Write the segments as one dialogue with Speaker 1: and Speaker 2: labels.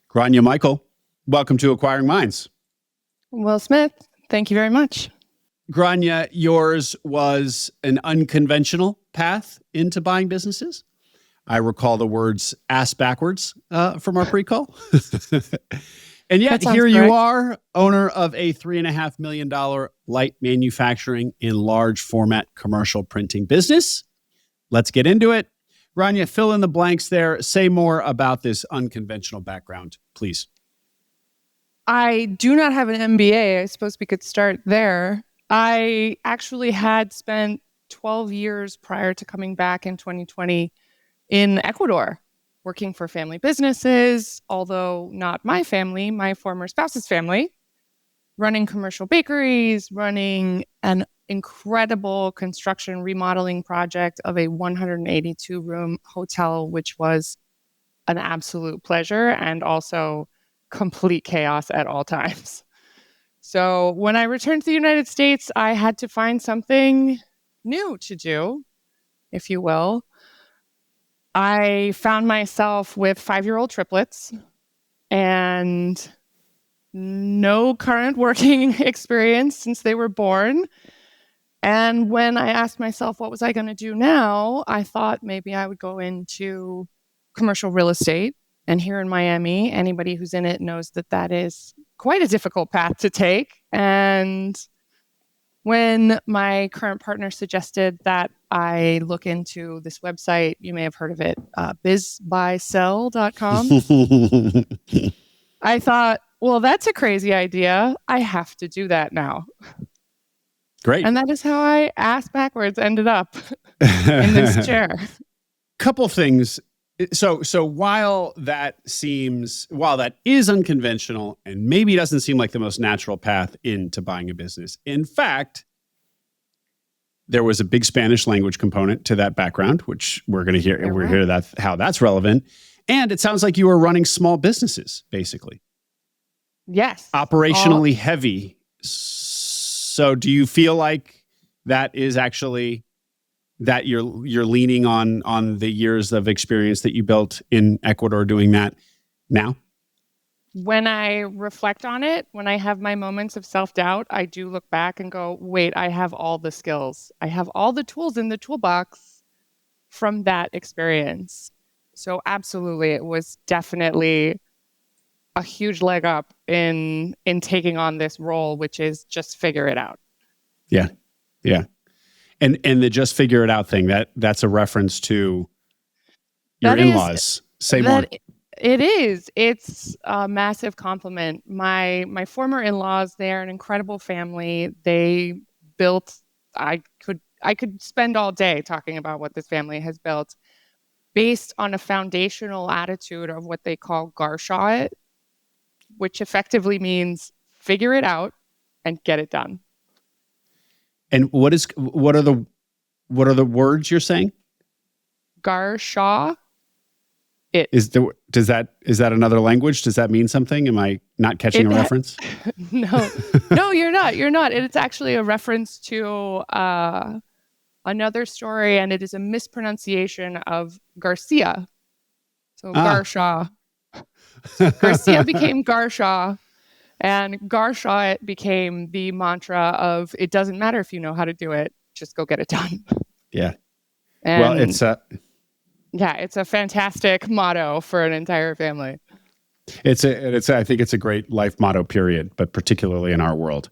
Speaker 1: Grania Michel, welcome to Acquiring Minds.
Speaker 2: Will Smith, thank you very much.
Speaker 1: Grania, yours was an unconventional path into buying businesses. I recall the words ass backwards from our pre-call. And yet here
Speaker 2: correct.
Speaker 1: You are, owner of a $3.5 million light manufacturing in large format commercial printing business. Let's get into it. Grania, fill in the blanks there. Say more about this unconventional background, please.
Speaker 2: I do not have an MBA. I suppose we could start there. I actually had spent 12 years prior to coming back in 2020 in Ecuador, working for family businesses, although not my family, my former spouse's family, running commercial bakeries, running an incredible construction remodeling project of a 182-room hotel, which was an absolute pleasure and also complete chaos at all times. So when I returned to the United States, I had to find something new to do, if you will. I found myself with 5-year-old triplets and no current working experience since they were born. And when I asked myself, what was I going to do now? I thought maybe I would go into commercial real estate. And here in Miami, anybody who's in it knows that that is quite a difficult path to take. And when my current partner suggested that I look into this website, you may have heard of it, bizbuysell.com. I thought, well, that's a crazy idea. I have to do that now.
Speaker 1: Great.
Speaker 2: And that is how I ass backwards ended up in this chair.
Speaker 1: Couple things. So while that is unconventional and maybe doesn't seem like the most natural path into buying a business, in fact, there was a big Spanish language component to that background, which we're going to hear.
Speaker 2: You're
Speaker 1: We're
Speaker 2: right.
Speaker 1: hear that how that's relevant, and it sounds like you were running small businesses, basically.
Speaker 2: Yes.
Speaker 1: Operationally heavy. So, do you feel like that is actually that you're leaning on the years of experience that you built in Ecuador doing that now?
Speaker 2: When I reflect on it, when I have my moments of self-doubt, I do look back and go, wait, I have all the skills. I have all the tools in the toolbox from that experience. So absolutely, it was definitely a huge leg up in taking on this role, which is just figure it out.
Speaker 1: Yeah. Yeah. And the just figure it out thing, that's a reference to your in-laws. Say more.
Speaker 2: It is. It's a massive compliment. My former in-laws, they're an incredible family. They built, I could spend all day talking about what this family has built based on a foundational attitude of what they call garshaw it, which effectively means figure it out and get it done.
Speaker 1: And what are the words you're saying?
Speaker 2: Garshaw it.
Speaker 1: Is that another language? Does that mean something? Am I not catching a reference?
Speaker 2: No, you're not. You're not. It's actually a reference to another story, and it is a mispronunciation of Garcia. So Garshaw. Garcia became Garshaw, and Garshaw it became the mantra of it doesn't matter if you know how to do it, just go get it done.
Speaker 1: Yeah.
Speaker 2: And
Speaker 1: well, it's
Speaker 2: a fantastic motto for an entire family.
Speaker 1: I think it's a great life motto, period, but particularly in our world.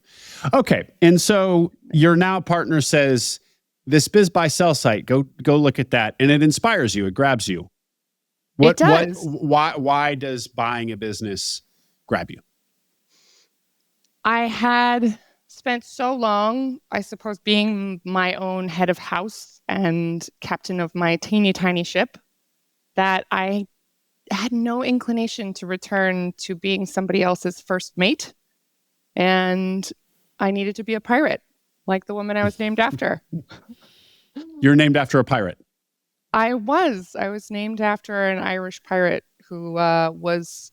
Speaker 1: Okay. And so your now partner says, this Biz Buy Sell site, go look at that. And it inspires you. It grabs you.
Speaker 2: It does.
Speaker 1: Why does buying a business grab you?
Speaker 2: I had spent so long, I suppose, being my own head of house and captain of my teeny tiny ship that I had no inclination to return to being somebody else's first mate. And I needed to be a pirate, like the woman I was named after.
Speaker 1: You're named after a pirate?
Speaker 2: I was named after an Irish pirate who was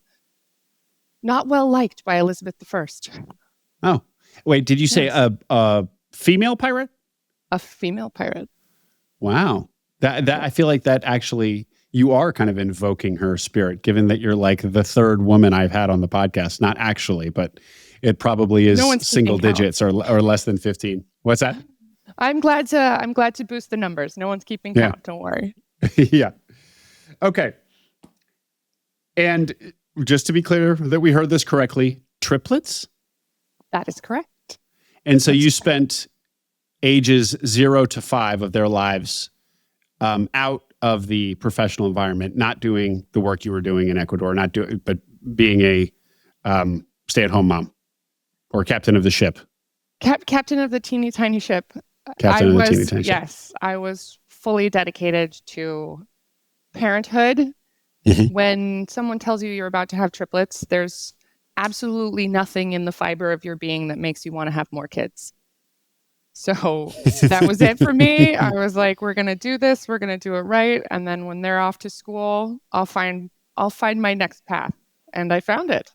Speaker 2: not well liked by Elizabeth I.
Speaker 1: Oh, wait, did you say a female pirate?
Speaker 2: A female pirate.
Speaker 1: Wow. That I feel like that actually, you are kind of invoking her spirit, given that you're like the third woman I've had on the podcast. Not actually, but it probably is single digits or less than 15. What's that?
Speaker 2: I'm glad to boost the numbers. No one's keeping count. Don't worry.
Speaker 1: Yeah. Okay. And just to be clear that we heard this correctly, triplets?
Speaker 2: That is correct.
Speaker 1: And so you spent ages 0 to 5 of their lives out of the professional environment, not doing the work you were doing in Ecuador, but being a stay-at-home mom or captain of the ship.
Speaker 2: Captain of the teeny tiny ship.
Speaker 1: Captain of the teeny tiny ship.
Speaker 2: Yes, I was fully dedicated to parenthood. When someone tells you you're about to have triplets, there's absolutely nothing in the fiber of your being that makes you want to have more kids. So that was it for me. I was like, we're going to do this. We're going to do it right. And then when they're off to school, I'll find my next path. And I found it.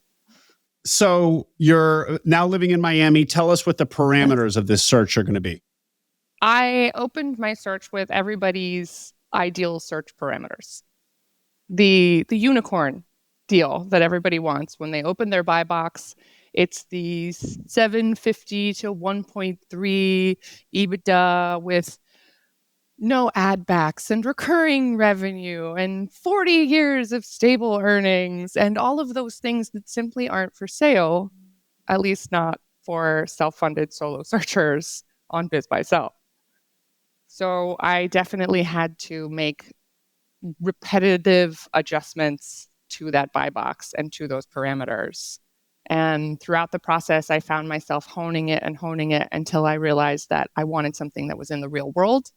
Speaker 1: So you're now living in Miami. Tell us what the parameters of this search are going to be.
Speaker 2: I opened my search with everybody's ideal search parameters. The unicorn deal that everybody wants when they open their buy box. It's the 750 to 1.3 EBITDA with no ad backs and recurring revenue and 40 years of stable earnings and all of those things that simply aren't for sale, at least not for self-funded solo searchers on BizBuySell. So I definitely had to make repetitive adjustments to that buy box and to those parameters. And throughout the process, I found myself honing it until I realized that I wanted something that was in the real world.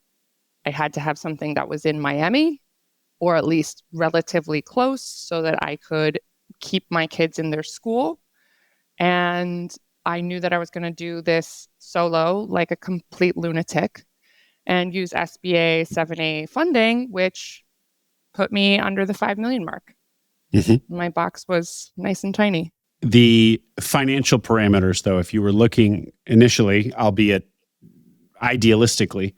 Speaker 2: I had to have something that was in Miami, or at least relatively close, so that I could keep my kids in their school. And I knew that I was going to do this solo like a complete lunatic and use SBA 7A funding, which put me under the 5 million mark. My box was nice and tiny.
Speaker 1: The financial parameters, though, if you were looking initially, albeit idealistically,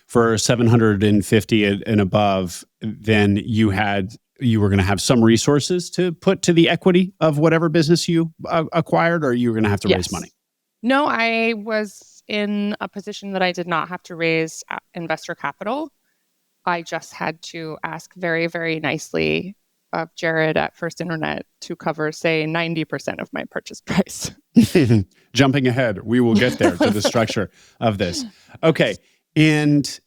Speaker 1: for 750 and above, then you were going to have some resources to put to the equity of whatever business you acquired, or you were going to have to raise money?
Speaker 2: No, I was in a position that I did not have to raise investor capital. I just had to ask very, very nicely of Jared at First Internet to cover, say, 90% of my purchase price.
Speaker 1: Jumping ahead, we will get there to the structure of this. Okay. And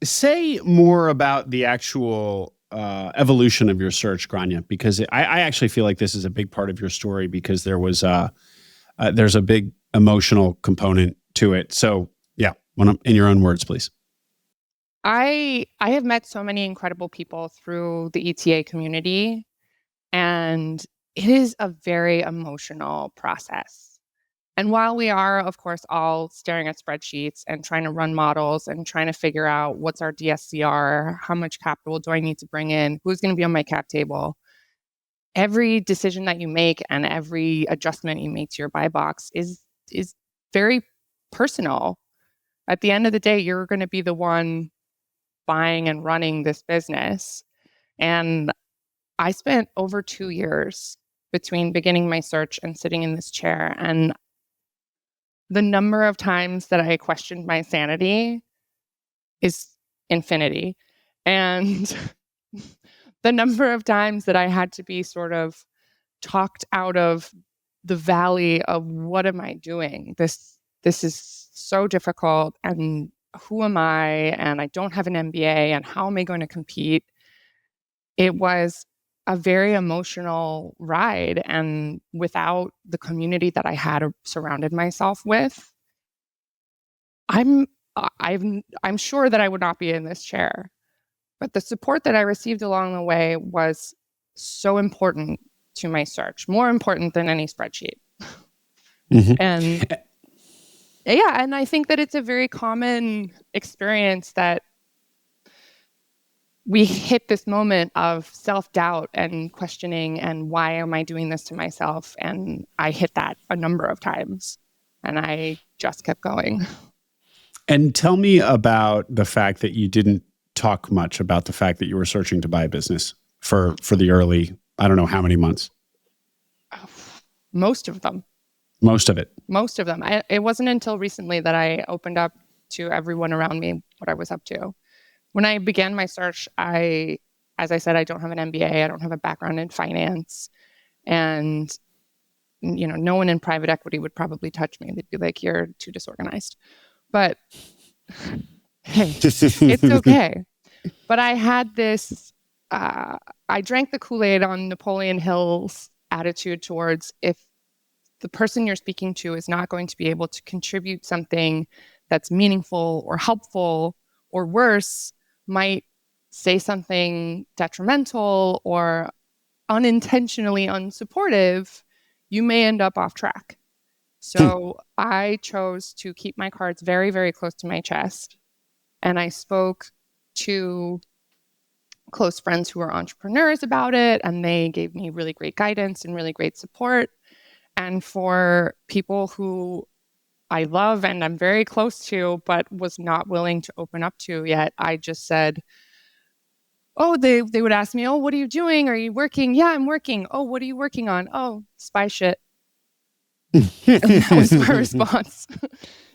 Speaker 1: say more about the actual evolution of your search, Grania, because I actually feel like this is a big part of your story because there's a big emotional component to it. So yeah, in your own words, please.
Speaker 2: I have met so many incredible people through the ETA community, and it is a very emotional process. And while we are, of course, all staring at spreadsheets and trying to run models and trying to figure out what's our DSCR, how much capital do I need to bring in, who's going to be on my cap table, every decision that you make and every adjustment you make to your buy box is very personal. At the end of the day, you're going to be the one buying and running this business. And I spent over 2 years between beginning my search and sitting in this chair. And the number of times that I questioned my sanity is infinity. And the number of times that I had to be sort of talked out of the valley of what am I doing? This is so difficult, and who am I? And I don't have an MBA, and how am I going to compete? It was a very emotional ride, and without the community that I had surrounded myself with, I'm sure that I would not be in this chair. But the support that I received along the way was so important to my search, more important than any spreadsheet. And yeah, and I think that it's a very common experience that we hit this moment of self-doubt and questioning and why am I doing this to myself? And I hit that a number of times and I just kept going.
Speaker 1: And tell me about the fact that you didn't talk much about the fact that you were searching to buy a business for the early, I don't know how many months.
Speaker 2: Most of them.
Speaker 1: Most of it.
Speaker 2: Most of them. It wasn't until recently that I opened up to everyone around me what I was up to. When I began my search, as I said, I don't have an MBA. I don't have a background in finance. And, no one in private equity would probably touch me. They'd be like, you're too disorganized. But hey, it's okay. But I had this, I drank the Kool-Aid on Napoleon Hill's attitude towards, if the person you're speaking to is not going to be able to contribute something that's meaningful or helpful, or worse, might say something detrimental or unintentionally unsupportive, you may end up off track. So I chose to keep my cards very, very close to my chest. And I spoke to close friends who are entrepreneurs about it, and they gave me really great guidance and really great support. And for people who I love and I'm very close to, but was not willing to open up to yet, I just said, they would ask me, what are you doing? Are you working? Yeah, I'm working. Oh, what are you working on? Oh, spy shit. And that was my response.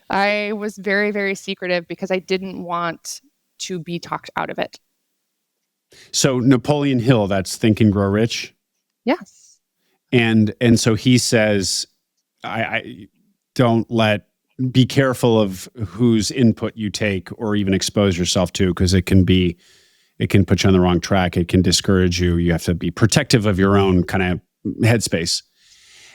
Speaker 2: I was very, very secretive because I didn't want to be talked out of it.
Speaker 1: So Napoleon Hill, that's Think and Grow Rich?
Speaker 2: Yes.
Speaker 1: And so he says, I be careful of whose input you take or even expose yourself to, because it can put you on the wrong track. It can discourage you. You have to be protective of your own kind of headspace.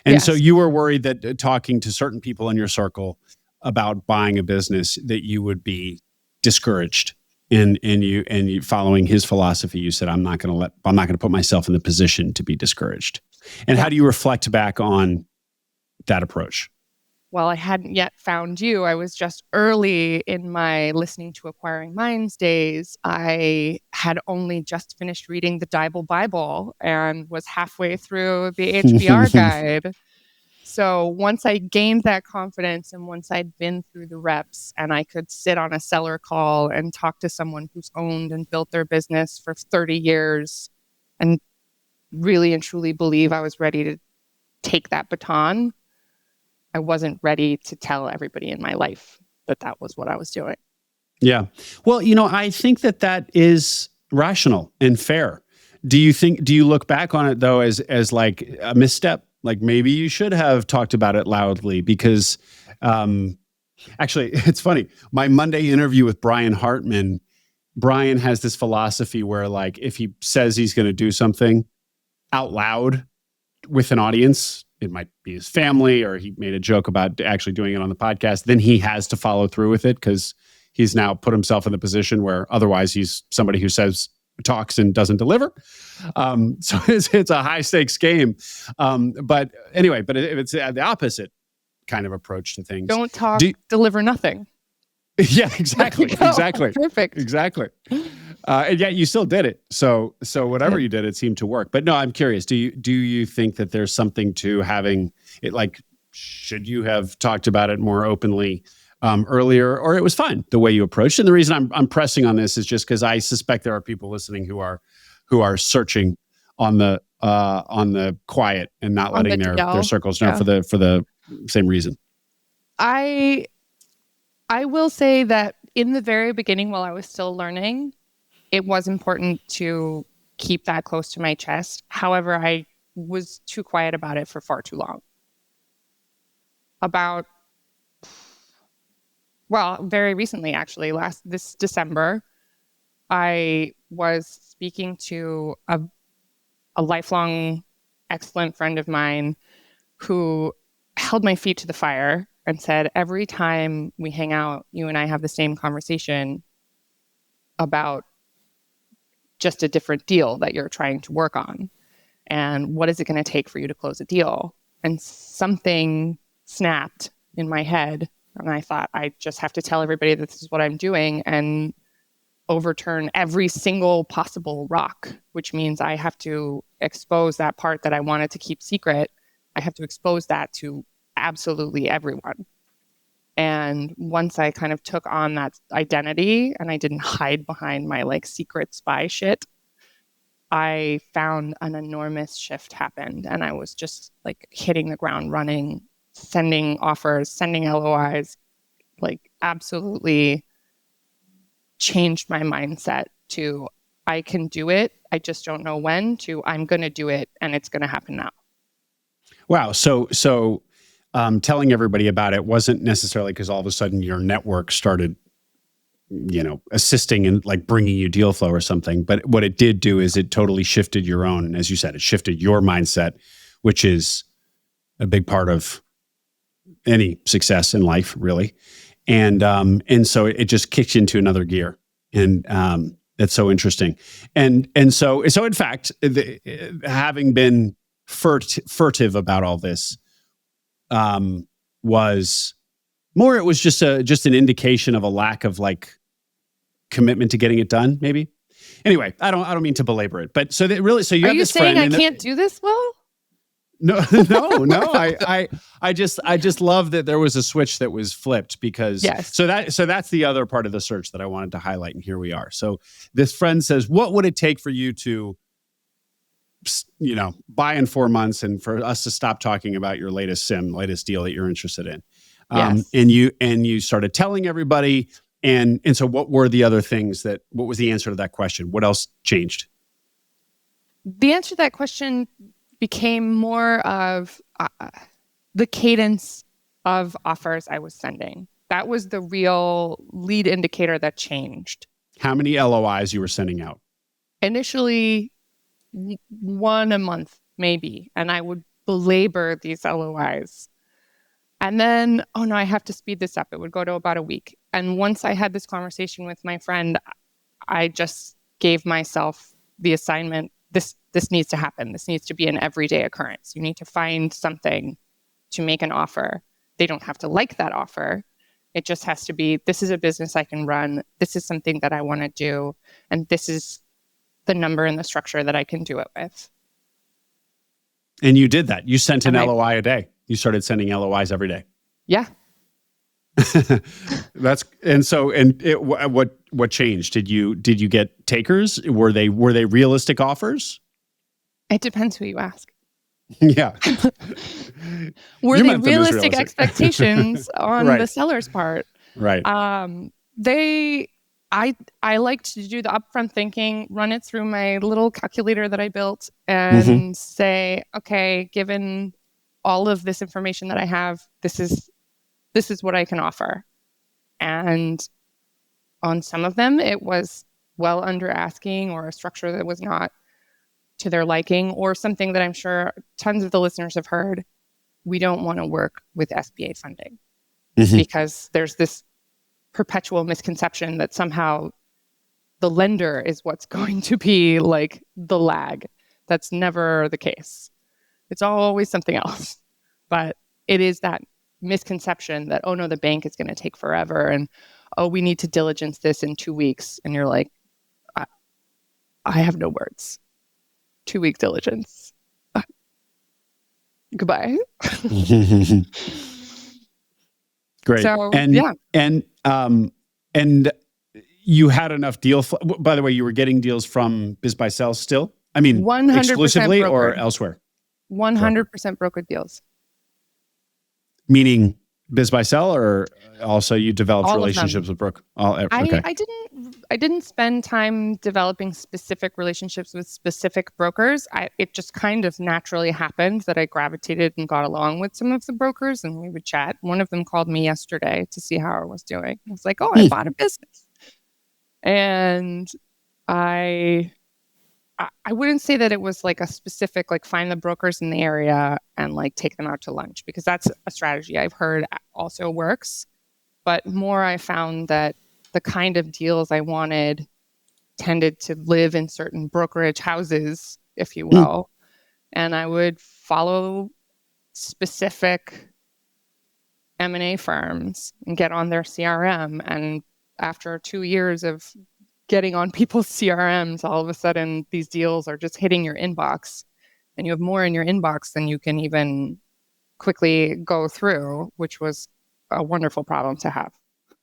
Speaker 1: And so you were worried that talking to certain people in your circle about buying a business, that you would be discouraged. And you following his philosophy, you said, I'm not going to put myself in the position to be discouraged. And how do you reflect back on that approach?
Speaker 2: Well, I hadn't yet found you. I was just early in my listening to Acquiring Minds days. I had only just finished reading the Bible and was halfway through the HBR guide. So once I gained that confidence and once I'd been through the reps and I could sit on a seller call and talk to someone who's owned and built their business for 30 years and really and truly believe I was ready to take that baton, I wasn't ready to tell everybody in my life that was what I was doing.
Speaker 1: Yeah. Well, I think that is rational and fair. Do you look back on it though as like a misstep? Like maybe you should have talked about it loudly, because actually it's funny. My Monday interview with Brian Hartman, Brian has this philosophy where, like, if he says he's going to do something out loud with an audience, it might be his family, or he made a joke about actually doing it on the podcast, then he has to follow through with it, because he's now put himself in the position where otherwise he's somebody who talks and doesn't deliver. So it's a high stakes game. But anyway, it's the opposite kind of approach to things.
Speaker 2: Don't talk, deliver nothing.
Speaker 1: Yeah, exactly. Exactly.
Speaker 2: Perfect.
Speaker 1: Exactly. And yet you still did it. So whatever you did, it seemed to work. But no, I'm curious. Do you think that there's something to having it? Like, should you have talked about it more openly earlier, or it was fine the way you approached it? And the reason I'm pressing on this is just because I suspect there are people listening who are searching on the quiet and not letting their circles know for the same reason.
Speaker 2: I will say that in the very beginning, while I was still learning, it was important to keep that close to my chest. However, I was too quiet about it for far too long. Very recently, actually, this December, I was speaking to a lifelong excellent friend of mine who held my feet to the fire and said, every time we hang out, you and I have the same conversation about just a different deal that you're trying to work on. And what is it going to take for you to close a deal? And something snapped in my head. And I thought, I just have to tell everybody that this is what I'm doing and overturn every single possible rock, which means I have to expose that part that I wanted to keep secret. I have to expose that to absolutely everyone. And once I kind of took on that identity and I didn't hide behind my like secret spy shit, I found an enormous shift happened. And I was just like hitting the ground running, sending offers, sending LOIs, like absolutely changed my mindset to I can do it. I just don't know when, to I'm going to do it and it's going to happen now.
Speaker 1: Wow. So telling everybody about it wasn't necessarily because all of a sudden your network started, assisting and like bringing you deal flow or something. But what it did do is it totally shifted your own, as you said, it shifted your mindset, which is a big part of any success in life, really. And so it just kicks you into another gear. And that's so interesting. And so in fact, having been furtive about all this, was more, it was just an indication of a lack of like commitment to getting it done, maybe. Anyway, I don't mean to belabor it, but so you
Speaker 2: Are
Speaker 1: have
Speaker 2: you
Speaker 1: this
Speaker 2: saying
Speaker 1: friend
Speaker 2: I can't do this well?
Speaker 1: No. I just love that there was a switch that was flipped because
Speaker 2: yes.
Speaker 1: So that's the other part of the search that I wanted to highlight, and here we are. So this friend says, what would it take for you to, buy in 4 months and for us to stop talking about your latest deal that you're interested in?
Speaker 2: Yes.
Speaker 1: And you started telling everybody. And so what were the other things what was the answer to that question? What else changed?
Speaker 2: The answer to that question became more of the cadence of offers I was sending. That was the real lead indicator that changed.
Speaker 1: How many LOIs you were sending out?
Speaker 2: Initially, 1 a month, maybe. And I would belabor these LOIs. And then, oh no, I have to speed this up. It would go to about a week. And once I had this conversation with my friend, I just gave myself the assignment. This needs to happen. This needs to be an everyday occurrence. You need to find something to make an offer. They don't have to like that offer. It just has to be, this is a business I can run. This is something that I want to do. And this is the number and the structure that I can do it with.
Speaker 1: And you did that. You sent an LOI a day. You started sending LOIs every day.
Speaker 2: Yeah.
Speaker 1: What changed? Did you get takers? Were they realistic offers?
Speaker 2: It depends who you ask.
Speaker 1: Yeah.
Speaker 2: Were they realistic expectations on
Speaker 1: right.
Speaker 2: the seller's part?
Speaker 1: Right.
Speaker 2: I like to do the upfront thinking, run it through my little calculator that I built and say, okay, given all of this information that I have, this is what I can offer. And on some of them, it was well under asking or a structure that was not to their liking or something that I'm sure tons of the listeners have heard. We don't want to work with SBA funding because there's this perpetual misconception that somehow the lender is what's going to be like the lag. That's never the case. It's always something else. But it is that misconception that, oh no, the bank is going to take forever. And, oh, we need to diligence this in 2 weeks. And you're like, I have no words. 2-week diligence. Goodbye.
Speaker 1: Great.
Speaker 2: So,
Speaker 1: and you had enough by the way, you were getting deals from Biz by Sell still? I mean, 100% exclusively brokered. Or elsewhere?
Speaker 2: 100% brokered deals.
Speaker 1: Meaning Biz by Sell, or also you developed relationships with broker? Okay.
Speaker 2: I didn't spend time developing specific relationships with specific brokers. It just kind of naturally happened that I gravitated and got along with some of the brokers, and we would chat. One of them called me yesterday to see how I was doing. I was like, "Oh, I bought a business," and I wouldn't say that it was like a specific, like find the brokers in the area and like take them out to lunch, because that's a strategy I've heard also works. But more, I found that the kind of deals I wanted tended to live in certain brokerage houses, if you will. And I would follow specific M&A firms and get on their CRM. And after 2 years of getting on people's CRMs, all of a sudden these deals are just hitting your inbox, and you have more in your inbox than you can even quickly go through, which was a wonderful problem to have.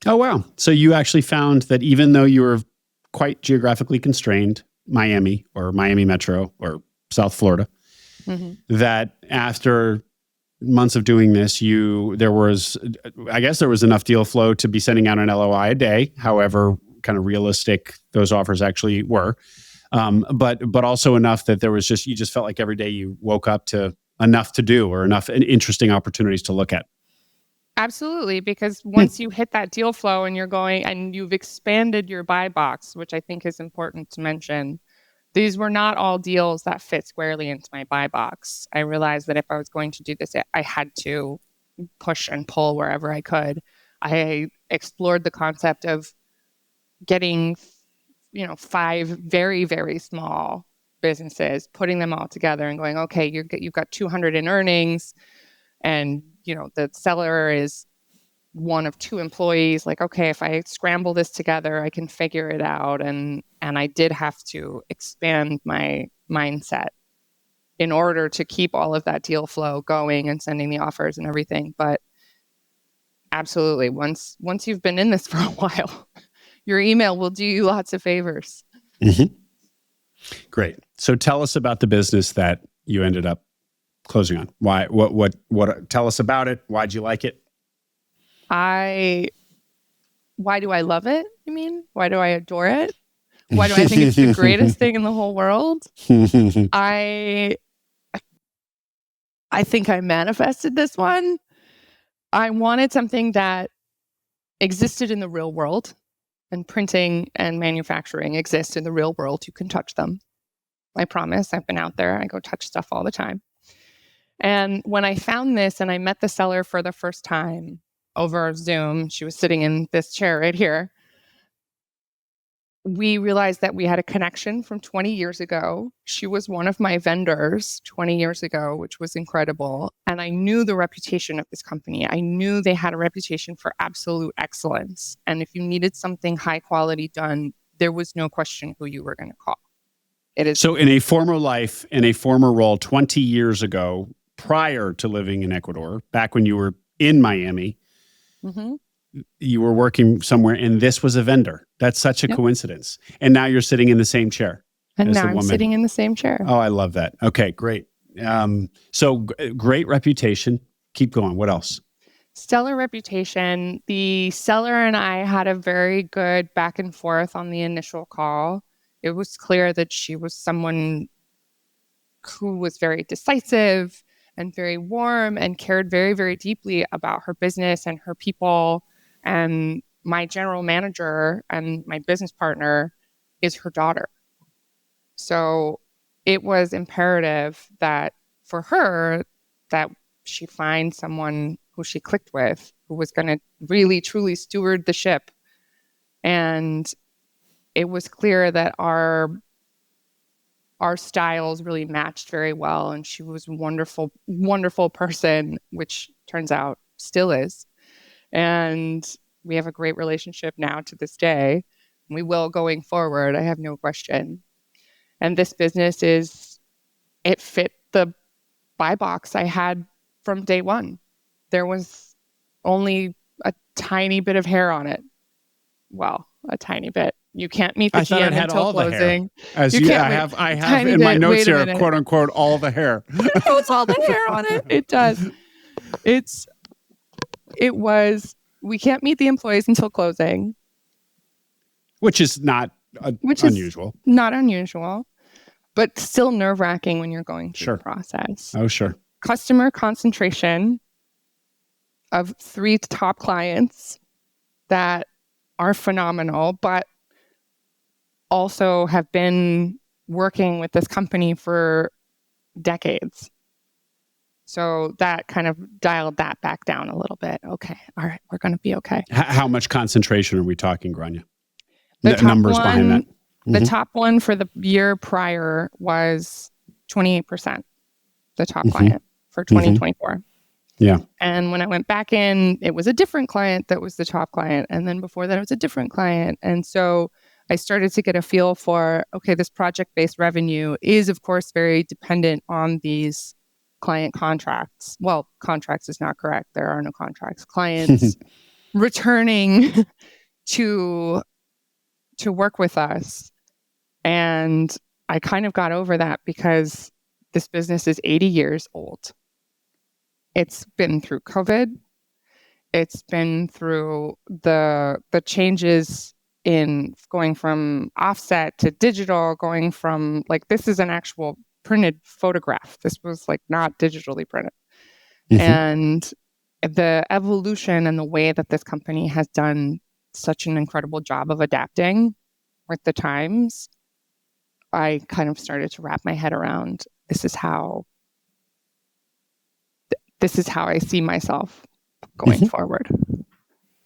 Speaker 1: Oh, wow. So you actually found that even though you were quite geographically constrained, Miami or Miami Metro or South Florida, that after months of doing this, there was enough deal flow to be sending out an LOI a day, however kind of realistic those offers actually were. But also enough that you just felt like every day you woke up to enough to do or enough interesting opportunities to look at.
Speaker 2: Absolutely, because once you hit that deal flow and you're going and you've expanded your buy box, which I think is important to mention, these were not all deals that fit squarely into my buy box. I realized that if I was going to do this, I had to push and pull wherever I could. I explored the concept of getting, 5 very, very small businesses, putting them all together and going, okay, you've got 200 in earnings, and the seller is one of 2 employees. Like, okay, if I scramble this together, I can figure it out. And I did have to expand my mindset in order to keep all of that deal flow going and sending the offers and everything. But absolutely, once you've been in this for a while, your email will do you lots of favors.
Speaker 1: Mm-hmm. Great. So tell us about the business that you ended up closing on. Why? What? Tell us about it. Why'd you like it?
Speaker 2: Why do I love it? You mean? Why do I adore it? Why do I think it's the greatest thing in the whole world? I think I manifested this one. I wanted something that existed in the real world, and printing and manufacturing exist in the real world. You can touch them. I promise. I've been out there. I go touch stuff all the time. And when I found this and I met the seller for the first time over Zoom, she was sitting in this chair right here. We realized that we had a connection from 20 years ago. She was one of my vendors 20 years ago, which was incredible. And I knew the reputation of this company. I knew they had a reputation for absolute excellence. And if you needed something high quality done, there was no question who you were going to call.
Speaker 1: So in a former life, in a former role 20 years ago, prior to living in Ecuador, back when you were in Miami, you were working somewhere and this was a vendor. That's such a coincidence. And now you're sitting in the same chair.
Speaker 2: And now I'm sitting in the same chair.
Speaker 1: Oh, I love that. Okay, great. So great reputation. Keep going. What else?
Speaker 2: Stellar reputation. The seller and I had a very good back and forth on the initial call. It was clear that she was someone who was very decisive and very warm and cared very, very deeply about her business and her people. And my general manager and my business partner is her daughter. So it was imperative that for her that she find someone who she clicked with, who was going to really, truly steward the ship. And it was clear that our styles really matched very well. And she was a wonderful, wonderful person, which turns out still is. And we have a great relationship now to this day. We will going forward, I have no question. And this business it fit the buy box I had from day one. There was only a tiny bit of hair on it. Well, a tiny bit. You can't meet the GM until closing.
Speaker 1: I have in my notes here, quote unquote, all the hair.
Speaker 2: It's all the hair on it. It does. We can't meet the employees until closing.
Speaker 1: Which is not unusual.
Speaker 2: Not unusual, but still nerve-wracking when you're going through the process.
Speaker 1: Oh, sure.
Speaker 2: Customer concentration of 3 top clients that are phenomenal, but also have been working with this company for decades. So that kind of dialed that back down a little bit. Okay, all right, we're going to be okay.
Speaker 1: How much concentration are we talking, Grania? The numbers behind that.
Speaker 2: The top one for the year prior was 28%, the top client for 2024.
Speaker 1: Yeah.
Speaker 2: And when I went back in, it was a different client that was the top client. And then before that, it was a different client. And so I started to get a feel for, okay, this project-based revenue is, of course, very dependent on these client contracts. Well, contracts is not correct. There are no contracts. Clients returning to work with us. And I kind of got over that because this business is 80 years old. It's been through COVID. It's been through the changes in going from offset to digital, going from like, this is an actual printed photograph. This was like not digitally printed. And the evolution and the way that this company has done such an incredible job of adapting with the times, I kind of started to wrap my head around, this is how I see myself going forward.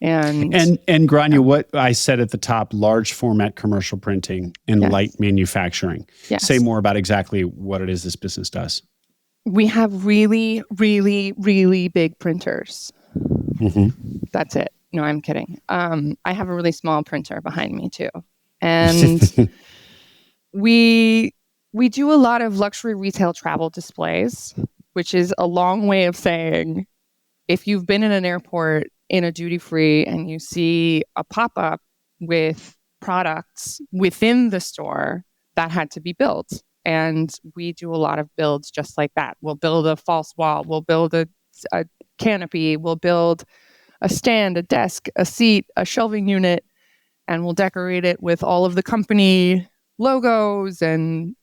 Speaker 1: And Grania, what I said at the top, large format commercial printing and light manufacturing.
Speaker 2: Yes.
Speaker 1: Say more about exactly what it is this business does.
Speaker 2: We have really, really, really big printers. That's it. No, I'm kidding. I have a really small printer behind me too. And we do a lot of luxury retail travel displays, which is a long way of saying, if you've been in an airport in a duty free and you see a pop-up with products within the store, that had to be built. And we do a lot of builds just like that. We'll build a false wall. We'll build a canopy. We'll build a stand, a desk, a seat, a shelving unit, and we'll decorate it with all of the company logos and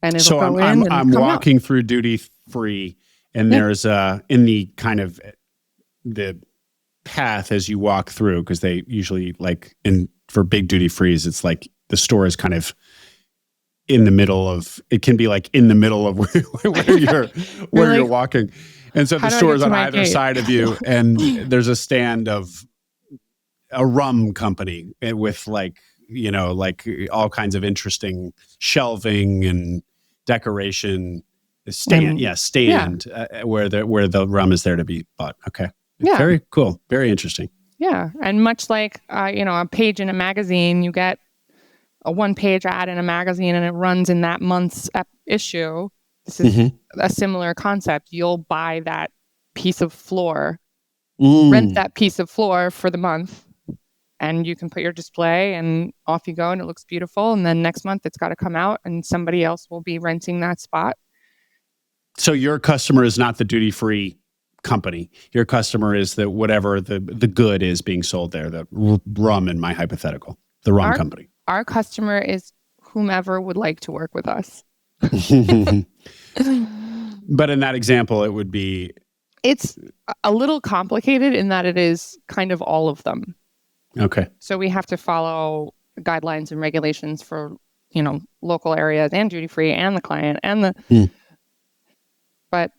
Speaker 2: it'll
Speaker 1: so
Speaker 2: go
Speaker 1: I'm,
Speaker 2: in.
Speaker 1: I'm walking through duty free, and there's in the kind of the path as you walk through, because they usually for big duty frees, it's like the store is kind of in the middle of, it can be like in the middle of where you're walking. And so the store is on either side of you, and there's a stand of a rum company with like all kinds of interesting shelving and decoration. Stand where the rum is there to be bought. Okay. Yeah. Very cool. Very interesting.
Speaker 2: Yeah. And much like, a page in a magazine, you get a one-page ad in a magazine and it runs in that month's issue. This is a similar concept. You'll buy that piece of floor, rent that piece of floor for the month, and you can put your display and off you go, and it looks beautiful. And then next month it's got to come out and somebody else will be renting that spot.
Speaker 1: So your customer is not the duty-free company. Your customer is whatever the good is being sold there, the rum in my hypothetical, the rum company.
Speaker 2: Our customer is whomever would like to work with us.
Speaker 1: But in that example, it would be...
Speaker 2: It's a little complicated in that it is kind of all of them.
Speaker 1: Okay.
Speaker 2: So we have to follow guidelines and regulations for, local areas and duty-free and the client and the... But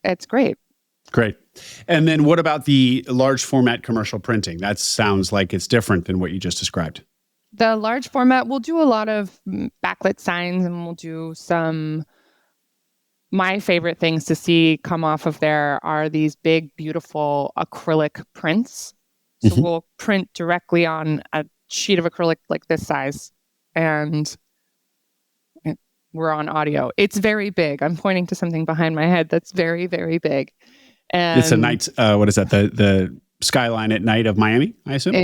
Speaker 2: it's great.
Speaker 1: Great. And then what about the large format commercial printing? That sounds like it's different than what you just described.
Speaker 2: The large format, we'll do a lot of backlit signs, and we'll do my favorite things to see come off of there are these big, beautiful acrylic prints. So we'll print directly on a sheet of acrylic like this size, and we're on audio. It's very big. I'm pointing to something behind my head that's very, very big. And
Speaker 1: it's a night, what is that? The skyline at night of Miami, I assume?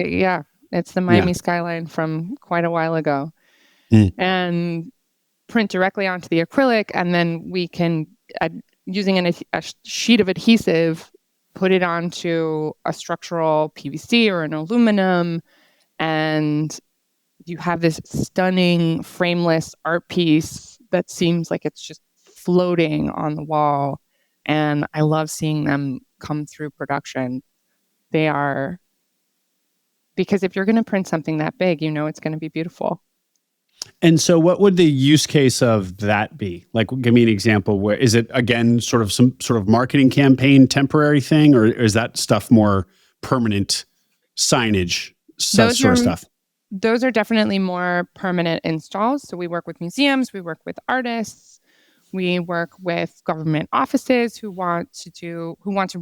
Speaker 2: It's the Miami skyline from quite a while ago. And print directly onto the acrylic, and then we can, using a sheet of adhesive, put it onto a structural PVC or an aluminum, and you have this stunning frameless art piece that seems like it's just floating on the wall. And I love seeing them come through production. Because if you're going to print something that big, it's going to be beautiful.
Speaker 1: And so what would the use case of that be? Like, give me an example. Where is it, again, sort of some sort of marketing campaign, temporary thing, or is that stuff more permanent signage, sort of stuff?
Speaker 2: Those are definitely more permanent installs. So we work with museums, we work with artists, we work with government offices who want to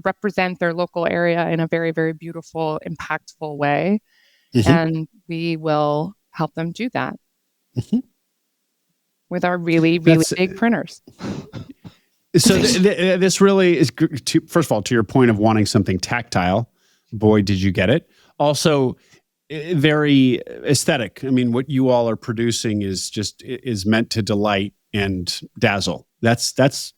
Speaker 2: represent their local area in a very, very beautiful, impactful way. And we will help them do that with our really, really big printers.
Speaker 1: So this really is, first of all, to your point of wanting something tactile, boy, did you get it. Also, very aesthetic. I mean, what you all are producing is meant to delight and dazzle. That's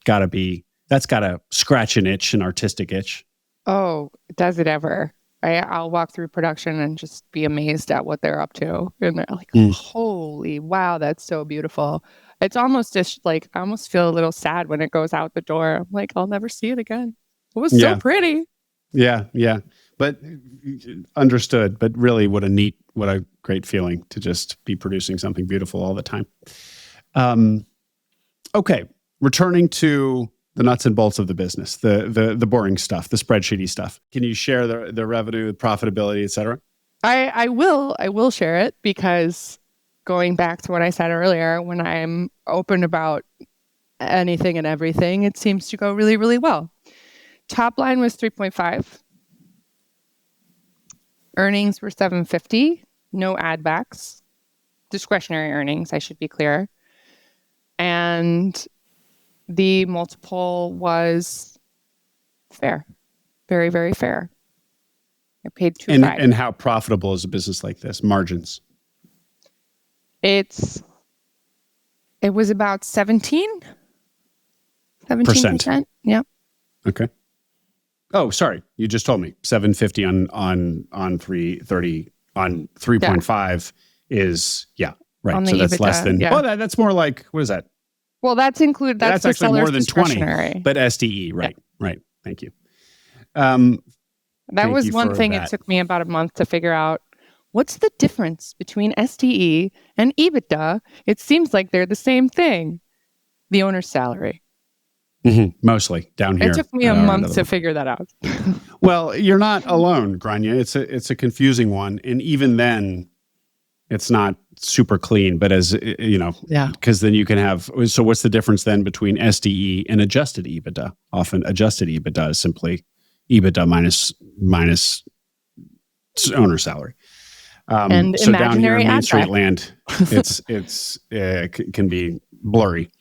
Speaker 1: gotta scratch an itch, an artistic itch.
Speaker 2: Oh, does it ever? I'll walk through production and just be amazed at what they're up to. And they're like, holy wow, that's so beautiful. It's almost just like, I almost feel a little sad when it goes out the door. I'm like, I'll never see it again. It was so pretty.
Speaker 1: Yeah. But understood. But really, what a great feeling to just be producing something beautiful all the time. Okay. Returning to the nuts and bolts of the business, the boring stuff, the spreadsheety stuff. Can you share the revenue, profitability, et cetera?
Speaker 2: I will share it, because going back to what I said earlier, when I'm open about anything and everything, it seems to go really, really well. Top line was 3.5. Earnings were 750, no add backs, discretionary earnings, I should be clear. And the multiple was fair, very, very fair. I paid 2.5.
Speaker 1: And how profitable is a business like this? Margins?
Speaker 2: It was about 17%. Yep.
Speaker 1: Okay. Oh, sorry. You just told me 750 on 330 on 3.5 is right. So that's EBITDA, less than. Yeah. Oh, that's more like, what is that?
Speaker 2: Well, that's included. That's
Speaker 1: actually more than 20. But SDE, right? Yeah. Right. Thank you.
Speaker 2: That was one thing. It took me about a month to figure out what's the difference between SDE and EBITDA. It seems like they're the same thing. The owner's salary.
Speaker 1: Mm-hmm. Mostly down here.
Speaker 2: It took me a month to figure that out.
Speaker 1: Well, you're not alone, Grania. It's a confusing one, and even then, it's not super clean. But as you know, because then you can have. So, what's the difference then between SDE and adjusted EBITDA? Often, adjusted EBITDA is simply EBITDA minus owner salary.
Speaker 2: And
Speaker 1: so down here
Speaker 2: imaginary
Speaker 1: in Main Street
Speaker 2: back.
Speaker 1: land, it can be blurry.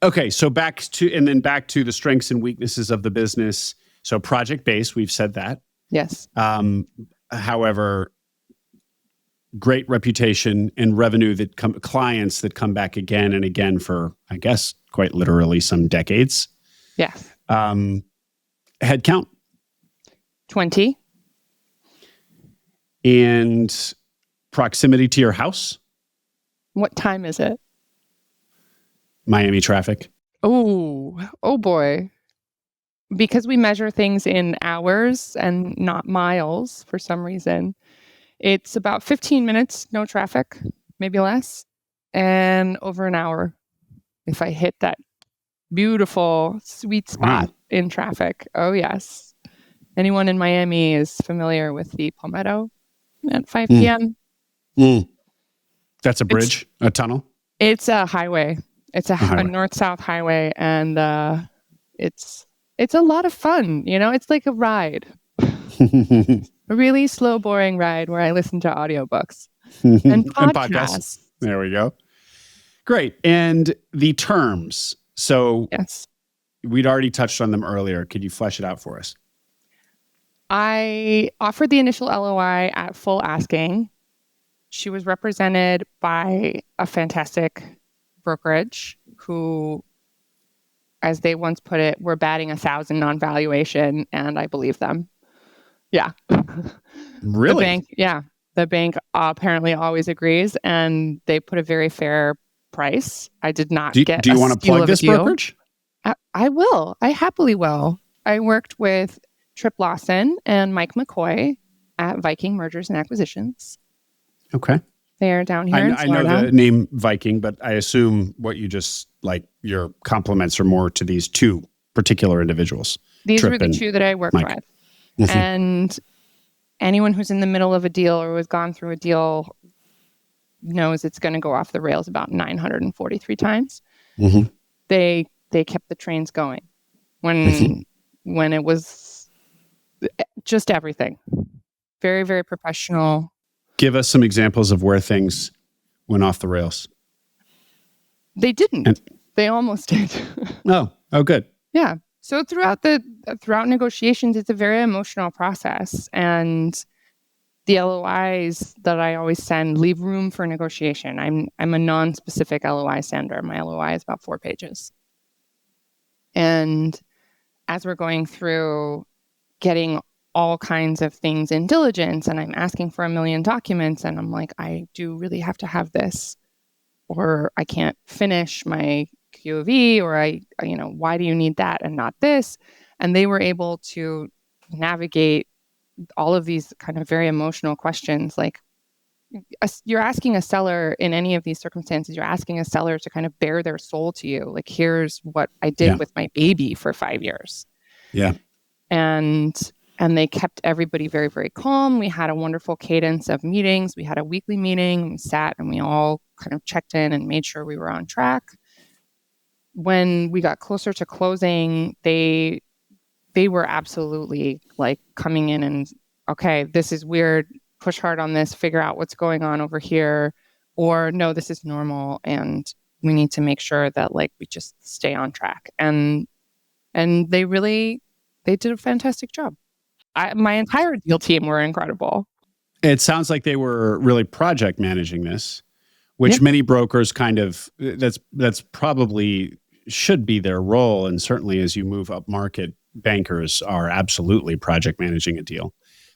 Speaker 1: Okay, so back to the strengths and weaknesses of the business. So project-based, we've said that.
Speaker 2: Yes.
Speaker 1: However, great reputation and revenue clients that come back again and again for, I guess, quite literally some decades.
Speaker 2: Yes.
Speaker 1: Headcount?
Speaker 2: 20.
Speaker 1: And proximity to your house?
Speaker 2: What time is it?
Speaker 1: Miami traffic.
Speaker 2: Oh boy. Because we measure things in hours and not miles for some reason, it's about 15 minutes, no traffic, maybe less, and over an hour if I hit that beautiful sweet spot in traffic. Oh, yes. Anyone in Miami is familiar with the Palmetto at 5 p.m.
Speaker 1: That's a bridge, a tunnel?
Speaker 2: It's a highway. It's a north-south highway, and it's a lot of fun. You know, it's like a ride, a really slow, boring ride where I listen to audiobooks and podcasts.
Speaker 1: There we go. Great. And the terms. So
Speaker 2: yes,
Speaker 1: we'd already touched on them earlier. Could you flesh it out for us?
Speaker 2: I offered the initial LOI at full asking. She was represented by a fantastic brokerage who, as they once put it, were batting 1,000 on valuation, and I believe them. Yeah.
Speaker 1: Really?
Speaker 2: The bank apparently always agrees, and they put a very fair price. I did not get.
Speaker 1: Do you want to plug this brokerage?
Speaker 2: I will. I happily will. I worked with Tripp Lawson and Mike McCoy at Viking Mergers and Acquisitions.
Speaker 1: Okay.
Speaker 2: They're down here in Florida.
Speaker 1: I know the name Viking, but I assume what you just your compliments are more to these two particular individuals.
Speaker 2: These were the two that I worked with. Mm-hmm. And anyone who's in the middle of a deal or has gone through a deal knows it's going to go off the rails about 943 times.
Speaker 1: Mm-hmm.
Speaker 2: They kept the trains going when it was just everything. Very, very professional.
Speaker 1: Give us some examples of where things went off the rails.
Speaker 2: They didn't. They almost did.
Speaker 1: Oh, good.
Speaker 2: Yeah. So throughout negotiations, it's a very emotional process, and the LOIs that I always send leave room for negotiation. I'm a non-specific LOI sender. My LOI is about 4 pages. And as we're going through getting all kinds of things in diligence, and I'm asking for 1 million documents, and I'm like, I do really have to have this, or I can't finish my QOV, or why do you need that and not this? And they were able to navigate all of these kind of very emotional questions. Like, you're asking a seller in any of these circumstances, you're asking a seller to kind of bare their soul to you. Like, here's what I did with my baby for 5 years.
Speaker 1: Yeah.
Speaker 2: And they kept everybody very, very calm. We had a wonderful cadence of meetings. We had a weekly meeting. We sat and we all kind of checked in and made sure we were on track. When we got closer to closing, they were absolutely like coming in and, okay, this is weird. Push hard on this. Figure out what's going on over here. Or no, this is normal, and we need to make sure that like we just stay on track. And they did a fantastic job. My entire deal team were incredible.
Speaker 1: It sounds like they were really project managing this, which many brokers kind of, that's probably should be their role. And certainly as you move up market, bankers are absolutely project managing a deal.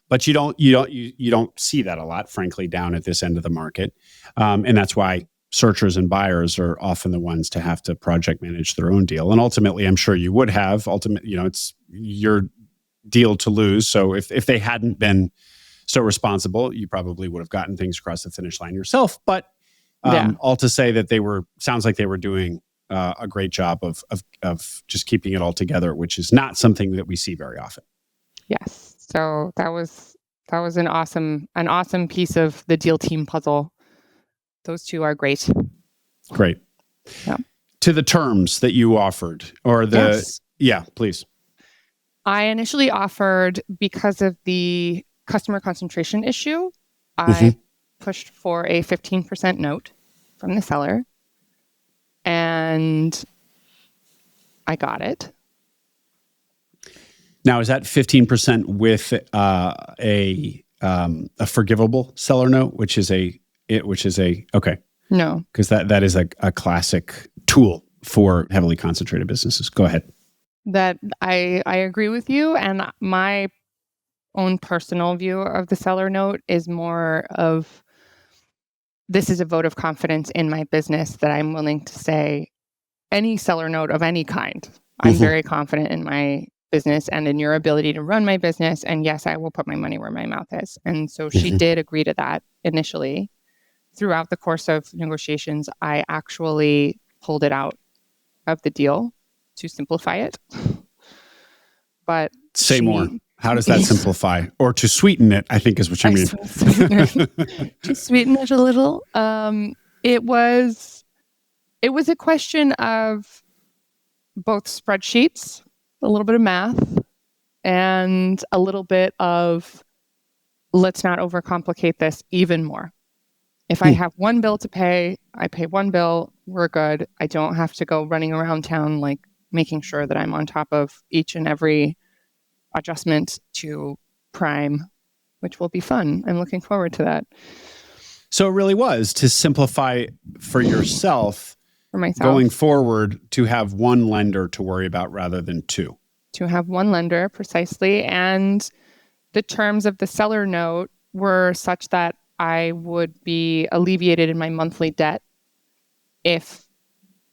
Speaker 1: But you don't see that a lot, frankly, down at this end of the market. And that's why searchers and buyers are often the ones to have to project manage their own deal. And ultimately, I'm sure you would have. It's your deal to lose. So if they hadn't been so responsible, you probably would have gotten things across the finish line yourself. But all to say that sounds like they were doing a great job of just keeping it all together, which is not something that we see very often.
Speaker 2: Yes. So that was an awesome piece of the deal team puzzle. Those two are great.
Speaker 1: Great.
Speaker 2: Yeah.
Speaker 1: To the terms that you offered, or please.
Speaker 2: I initially offered, because of the customer concentration issue, I pushed for a 15% note from the seller, and I got it. Now, is that
Speaker 1: 15% with a forgivable seller note, which is okay?
Speaker 2: No,
Speaker 1: because that is a classic tool for heavily concentrated businesses. Go ahead.
Speaker 2: That I agree with you, and my own personal view of the seller note is more of, this is a vote of confidence in my business that I'm willing to say any seller note of any kind. I'm very confident in my business and in your ability to run my business. And yes, I will put my money where my mouth is. And so she did agree to that initially. Throughout the course of negotiations, I actually pulled it out of the deal to simplify it. But
Speaker 1: say more. How does that simplify? Or to sweeten it, I think is what you mean.
Speaker 2: To sweeten it a little. It was a question of both spreadsheets, a little bit of math, and a little bit of, let's not overcomplicate this even more. If I have one bill to pay, I pay one bill, we're good. I don't have to go running around town like making sure that I'm on top of each and every adjustment to Prime, which will be fun. I'm looking forward to that.
Speaker 1: So it really was to simplify for yourself,
Speaker 2: for myself,
Speaker 1: going forward, to have one lender to worry about rather than two.
Speaker 2: To have one lender, precisely. And the terms of the seller note were such that I would be alleviated in my monthly debt if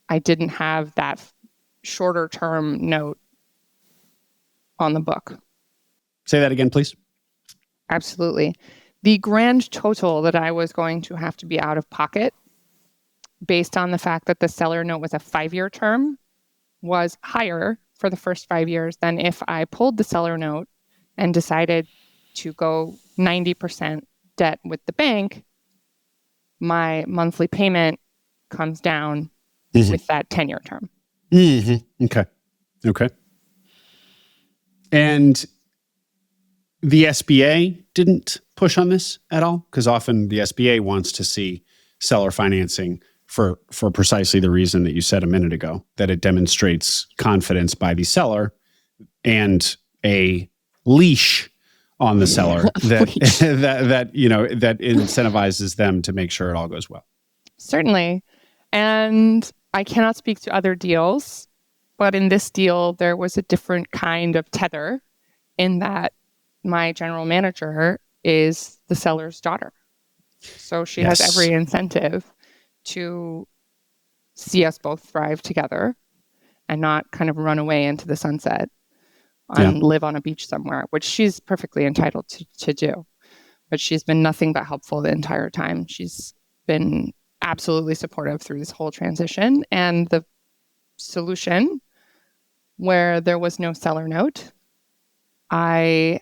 Speaker 2: I didn't have that shorter term note on the book.
Speaker 1: Say that again, please.
Speaker 2: Absolutely. The grand total that I was going to have to be out of pocket, based on the fact that the seller note was a 5-year term, was higher for the first 5 years than if I pulled the seller note and decided to go 90% debt with the bank. My monthly payment comes down with that 10-year term.
Speaker 1: Okay. And the SBA didn't push on this at all? Because often the SBA wants to see seller financing for precisely the reason that you said a minute ago, that it demonstrates confidence by the seller and a leash on the seller that that incentivizes them to make sure it all goes well.
Speaker 2: Certainly. And I cannot speak to other deals, but in this deal, there was a different kind of tether in that my general manager is the seller's daughter. So she has every incentive to see us both thrive together and not kind of run away into the sunset and live on a beach somewhere, which she's perfectly entitled to do. But she's been nothing but helpful the entire time. She's been absolutely supportive through this whole transition. And the solution, where there was no seller note, I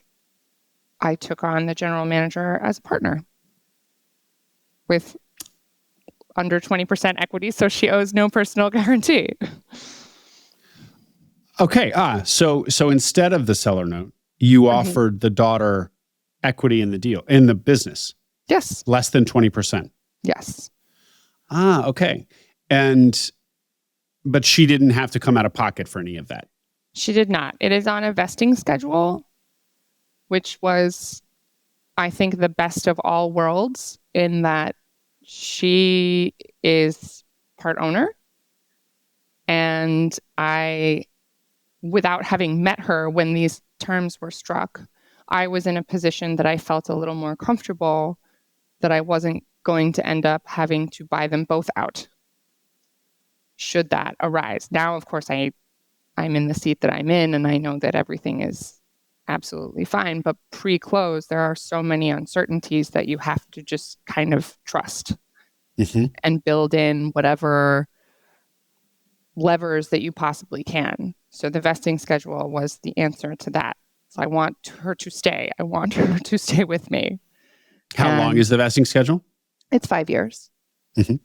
Speaker 2: took on the general manager as a partner with under 20% equity, so she owes no personal guarantee.
Speaker 1: Okay. So instead of the seller note, you offered the daughter equity in the deal, in the business.
Speaker 2: Yes.
Speaker 1: Less than 20%.
Speaker 2: Yes.
Speaker 1: Okay. But she didn't have to come out of pocket for any of that.
Speaker 2: She did not. It is on a vesting schedule, which was, I think, the best of all worlds in that she is part owner. And I, without having met her when these terms were struck, I was in a position that I felt a little more comfortable that I wasn't going to end up having to buy them both out should that arise. Now, of course, I'm in the seat that I'm in and I know that everything is absolutely fine. But pre-close, there are so many uncertainties that you have to just kind of trust and build in whatever levers that you possibly can. So the vesting schedule was the answer to that. So I want her to stay. I want her to stay with me.
Speaker 1: How long is the vesting schedule?
Speaker 2: It's 5 years.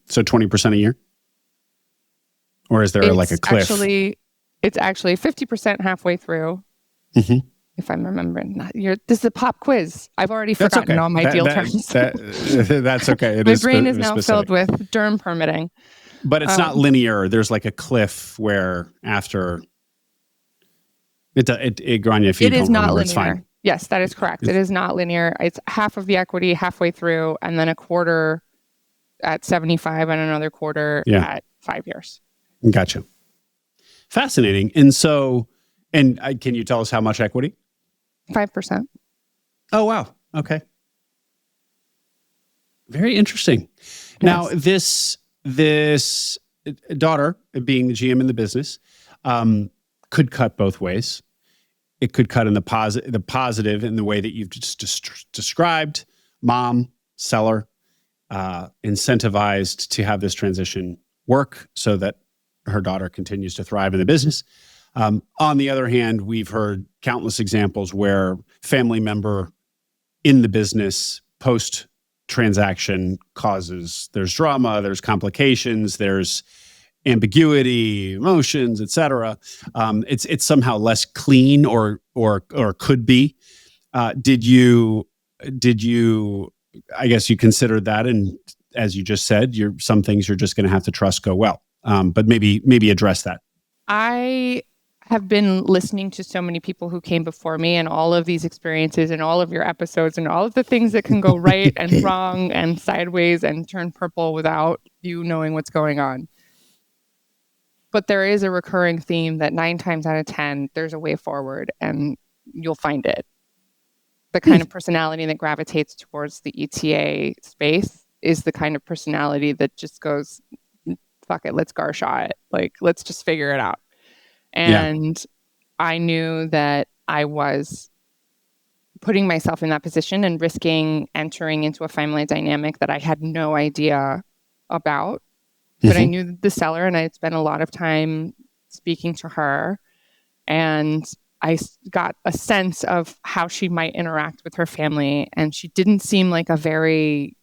Speaker 1: So 20% a year? Or is there like a cliff?
Speaker 2: It's actually 50% halfway through. If I'm remembering. This is a pop quiz. I've already forgotten all my deal terms.
Speaker 1: That's okay.
Speaker 2: My brain is now filled with derm permitting.
Speaker 1: But it's not linear. There's like a cliff where after Grania, if you don't remember, it's fine.
Speaker 2: Yes, that is correct. It is not linear. It's half of the equity halfway through, and then a quarter at 75 and another quarter at 5 years.
Speaker 1: Gotcha. Fascinating. And so, can you tell us how much equity?
Speaker 2: 5%.
Speaker 1: Oh, wow. Okay. Very interesting. Yes. Now, this daughter, being the GM in the business, could cut both ways. It could cut in the positive in the way that you've just described. Mom, seller, incentivized to have this transition work so that her daughter continues to thrive in the business. On the other hand, we've heard countless examples where family member in the business post-transaction there's drama, there's complications, there's ambiguity, emotions, etc. It's somehow less clean or could be. Did you? I guess you considered that, and as you just said, some things you're just going to have to trust go well. But maybe address that.
Speaker 2: I have been listening to so many people who came before me and all of these experiences and all of your episodes and all of the things that can go right and wrong and sideways and turn purple without you knowing what's going on. But there is a recurring theme that 9 times out of 10, there's a way forward and you'll find it. The kind of personality that gravitates towards the ETA space is the kind of personality that just goes, fuck it, let's garshaw it. Like, let's just figure it out. And I knew that I was putting myself in that position and risking entering into a family dynamic that I had no idea about. But I knew the seller and I had spent a lot of time speaking to her. And I got a sense of how she might interact with her family. And she didn't seem like and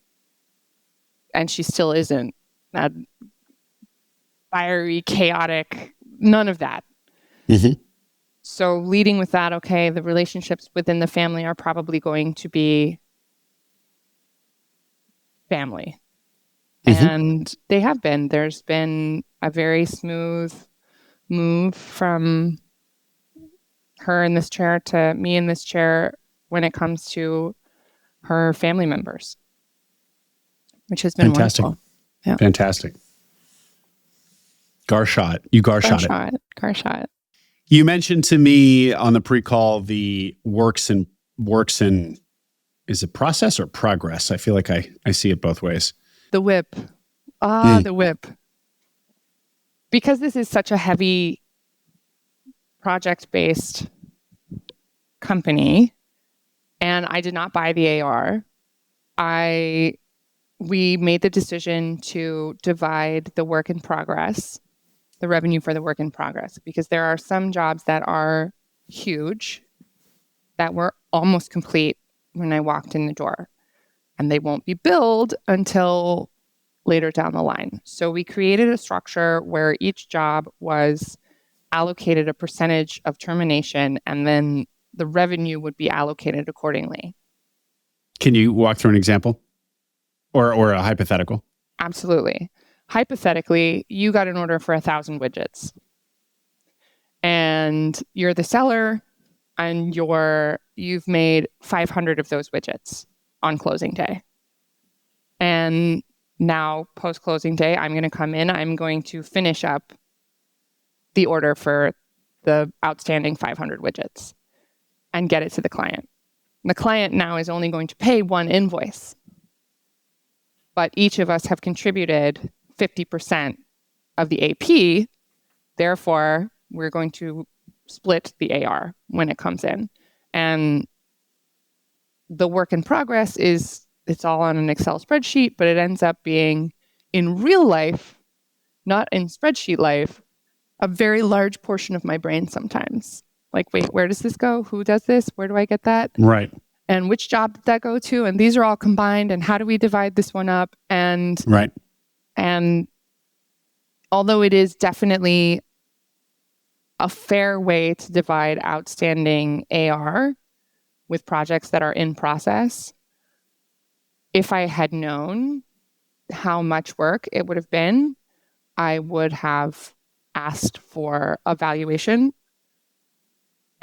Speaker 2: she still isn't, fiery, chaotic, none of that. So leading with that, okay, the relationships within the family are probably going to be family. And they have been. There's been a very smooth move from her in this chair to me in this chair when it comes to her family members, which has been
Speaker 1: Fantastic.
Speaker 2: wonderful. Yeah.
Speaker 1: Fantastic. Garshot. You Garshot it.
Speaker 2: Garshot.
Speaker 1: You mentioned to me on the pre-call the works in is it process or progress? I feel like I see it both ways.
Speaker 2: The whip. The whip. Because this is such a heavy project-based company, and I did not buy the AR, we made the decision to divide the work in progress, the revenue for the work in progress, because there are some jobs that are huge that were almost complete when I walked in the door, and they won't be billed until later down the line. So we created a structure where each job was allocated a percentage of termination, and then the revenue would be allocated accordingly.
Speaker 1: Can you walk through an example or a hypothetical?
Speaker 2: Absolutely. Hypothetically, you got an order for 1,000 widgets, and you're the seller, and you've made 500 of those widgets on closing day. And now, post-closing day, I'm going to come in, I'm going to finish up the order for the outstanding 500 widgets and get it to the client. The client now is only going to pay one invoice, but each of us have contributed 50% of the AP. Therefore, we're going to split the AR when it comes in. And the work in progress it's all on an Excel spreadsheet, but it ends up being in real life, not in spreadsheet life, a very large portion of my brain sometimes. Like, wait, where does this go? Who does this? Where do I get that?
Speaker 1: Right.
Speaker 2: And which job did that go to? And these are all combined. And how do we divide this one up? And
Speaker 1: right.
Speaker 2: And although it is definitely a fair way to divide outstanding AR with projects that are in process, if I had known how much work it would have been, I would have asked for a valuation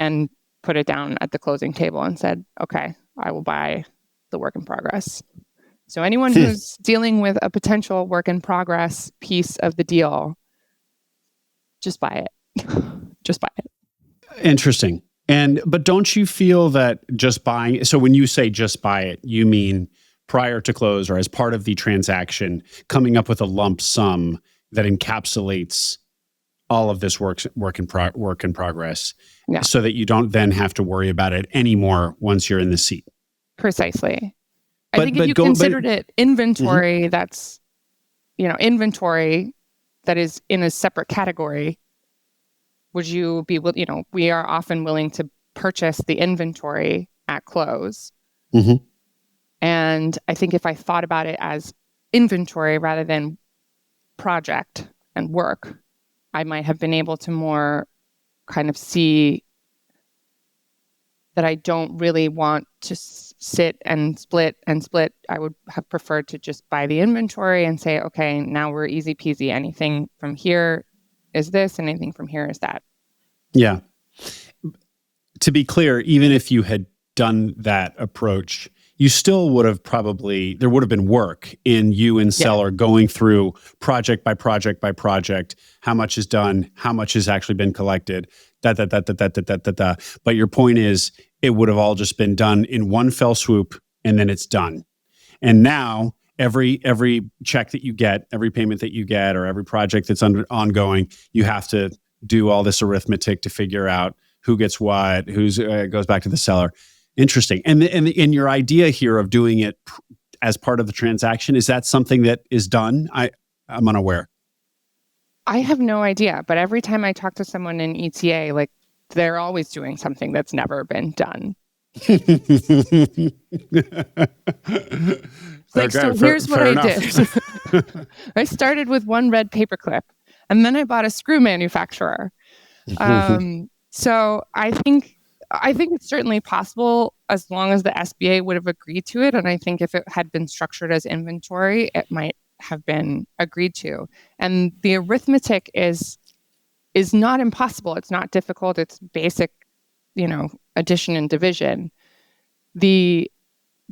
Speaker 2: and put it down at the closing table and said, okay, I will buy the work in progress. So anyone who's dealing with a potential work in progress piece of the deal, just buy it. Just buy it.
Speaker 1: Interesting. But don't you feel that just buying, so when you say just buy it, you mean prior to close or as part of the transaction, coming up with a lump sum that encapsulates all of this work in progress, so that you don't then have to worry about it anymore once you're in the seat.
Speaker 2: Precisely. I think if you considered it inventory, that's, inventory that is in a separate category, would you be, we are often willing to purchase the inventory at close.
Speaker 1: Mm-hmm.
Speaker 2: And I think if I thought about it as inventory rather than project and work, I might have been able to more kind of see that I don't really want to sit and split. I would have preferred to just buy the inventory and say, okay, now we're easy peasy. Anything from here is this, and anything from here is that.
Speaker 1: Yeah. To be clear, even if you had done that approach, you still would have there would have been work in you and seller going through project by project by project, how much is done, how much has actually been collected, But your point is, it would have all just been done in one fell swoop, and then it's done. And now every check that you get, every payment that you get, or every project that's ongoing, you have to do all this arithmetic to figure out who gets what, goes back to the seller. Interesting. And your idea here of doing it as part of the transaction, is that something that is done? I'm unaware.
Speaker 2: I have no idea, but every time I talk to someone in ETA, like, they're always doing something that's never been done. Here's what I did. I started with one red paperclip, and then I bought a screw manufacturer. So I think it's certainly possible, as long as the SBA would have agreed to it. And I think if it had been structured as inventory, it might have been agreed to. And the arithmetic is not impossible. It's not difficult. It's basic, addition and division. The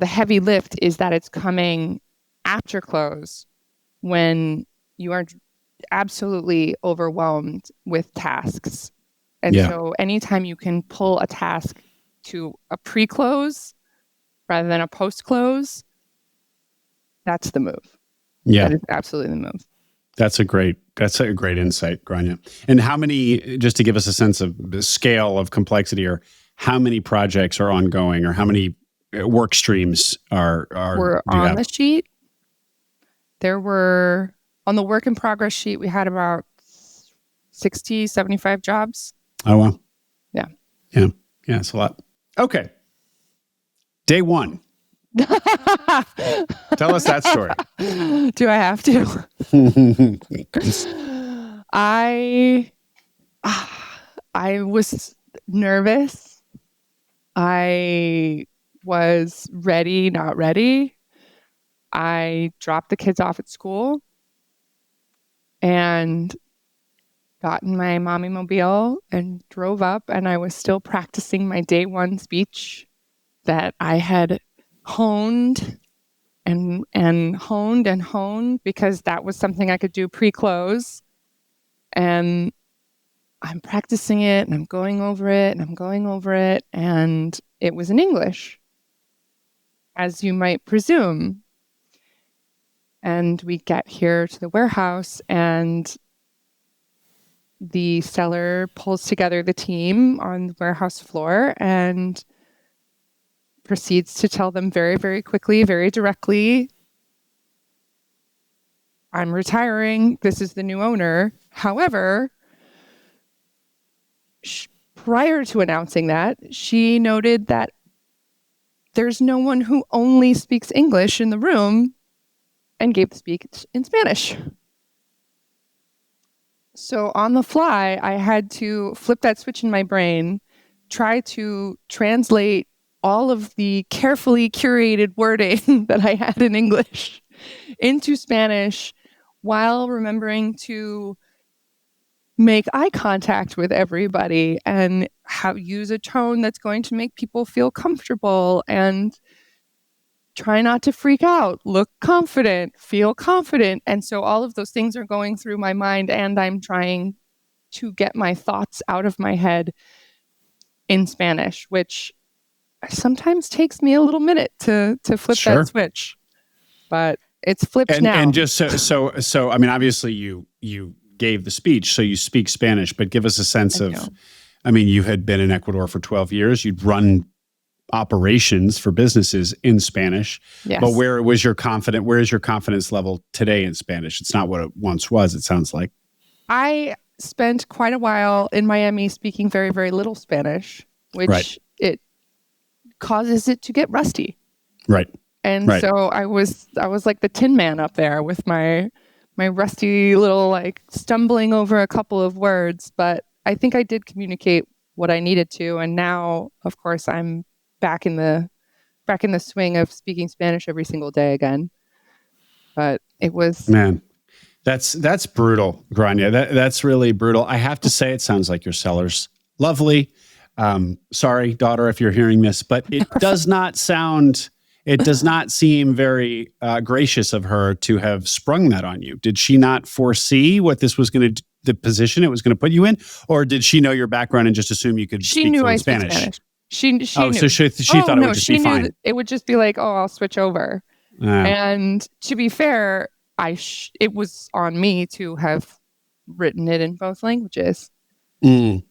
Speaker 2: heavy lift is that it's coming after close when you are absolutely overwhelmed with tasks. And so anytime you can pull a task to a pre-close rather than a post-close, that's the move.
Speaker 1: Yeah.
Speaker 2: That is absolutely the move.
Speaker 1: That's a great insight, Grania. And how many, just to give us a sense of the scale of complexity, or how many projects are ongoing, or how many work streams are
Speaker 2: on the sheet? There were, on the work in progress sheet, we had about 60, 75 jobs.
Speaker 1: Oh, wow.
Speaker 2: Yeah.
Speaker 1: Yeah. Yeah. It's a lot. Okay. Day one. Tell us that story.
Speaker 2: Do I have to? I was nervous. I was ready, not ready. I dropped the kids off at school and got in my mommy mobile and drove up, and I was still practicing my day one speech that I had honed and honed because that was something I could do pre-close. And I'm practicing it and I'm going over it and I'm going over it. And it was in English, as you might presume. And we get here to the warehouse and the seller pulls together the team on the warehouse floor and proceeds to tell them very, very quickly, very directly, I'm retiring. This is the new owner. However, prior to announcing that, she noted that there's no one who only speaks English in the room and gave the speech in Spanish. So on the fly, I had to flip that switch in my brain, try to translate all of the carefully curated wording that I had in English into Spanish while remembering to make eye contact with everybody and use a tone that's going to make people feel comfortable and try not to freak out, look confident, feel confident. And so all of those things are going through my mind, and I'm trying to get my thoughts out of my head in Spanish, which sometimes takes me a little minute to flip that switch, but it's flipped now.
Speaker 1: And just so I mean, obviously you gave the speech, so you speak Spanish, but give us a sense I mean, you had been in Ecuador for 12 years. You'd run operations for businesses in Spanish, but where is your confidence level today in Spanish? It's not what it once was, it sounds like.
Speaker 2: I spent quite a while in Miami speaking very, very little Spanish, which it causes it to get rusty.
Speaker 1: Right.
Speaker 2: And so I was like the Tin Man up there with my rusty little, like, stumbling over a couple of words, but I think I did communicate what I needed to. And now, of course, I'm back in the swing of speaking Spanish every single day again. But it was,
Speaker 1: man, that's brutal, Grania. That's really brutal. I have to say, it sounds like your seller's lovely. Sorry, daughter, if you're hearing this, but it does not seem very gracious of her to have sprung that on you. Did she not foresee what this was going to, the position it was going to put you in, or did she know your background and just assume you could speak fluent Spanish?
Speaker 2: She knew.
Speaker 1: So she thought it would just be fine.
Speaker 2: It would just be like, oh, I'll switch over. And to be fair, it was on me to have written it in both languages. But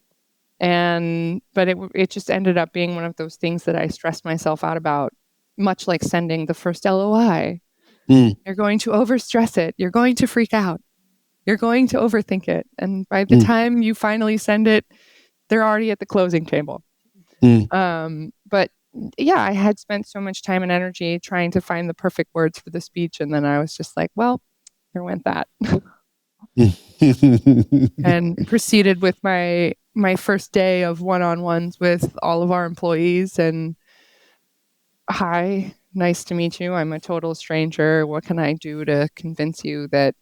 Speaker 2: it just ended up being one of those things that I stressed myself out about, much like sending the first LOI. You're going to overstress it. You're going to freak out. You're going to overthink it. And by the time you finally send it, they're already at the closing table. But yeah, I had spent so much time and energy trying to find the perfect words for the speech. And then I was just like, well, here went that. And proceeded with my first day of one-on-ones with all of our employees. And I nice to meet you. I'm a total stranger. What can I do to convince you that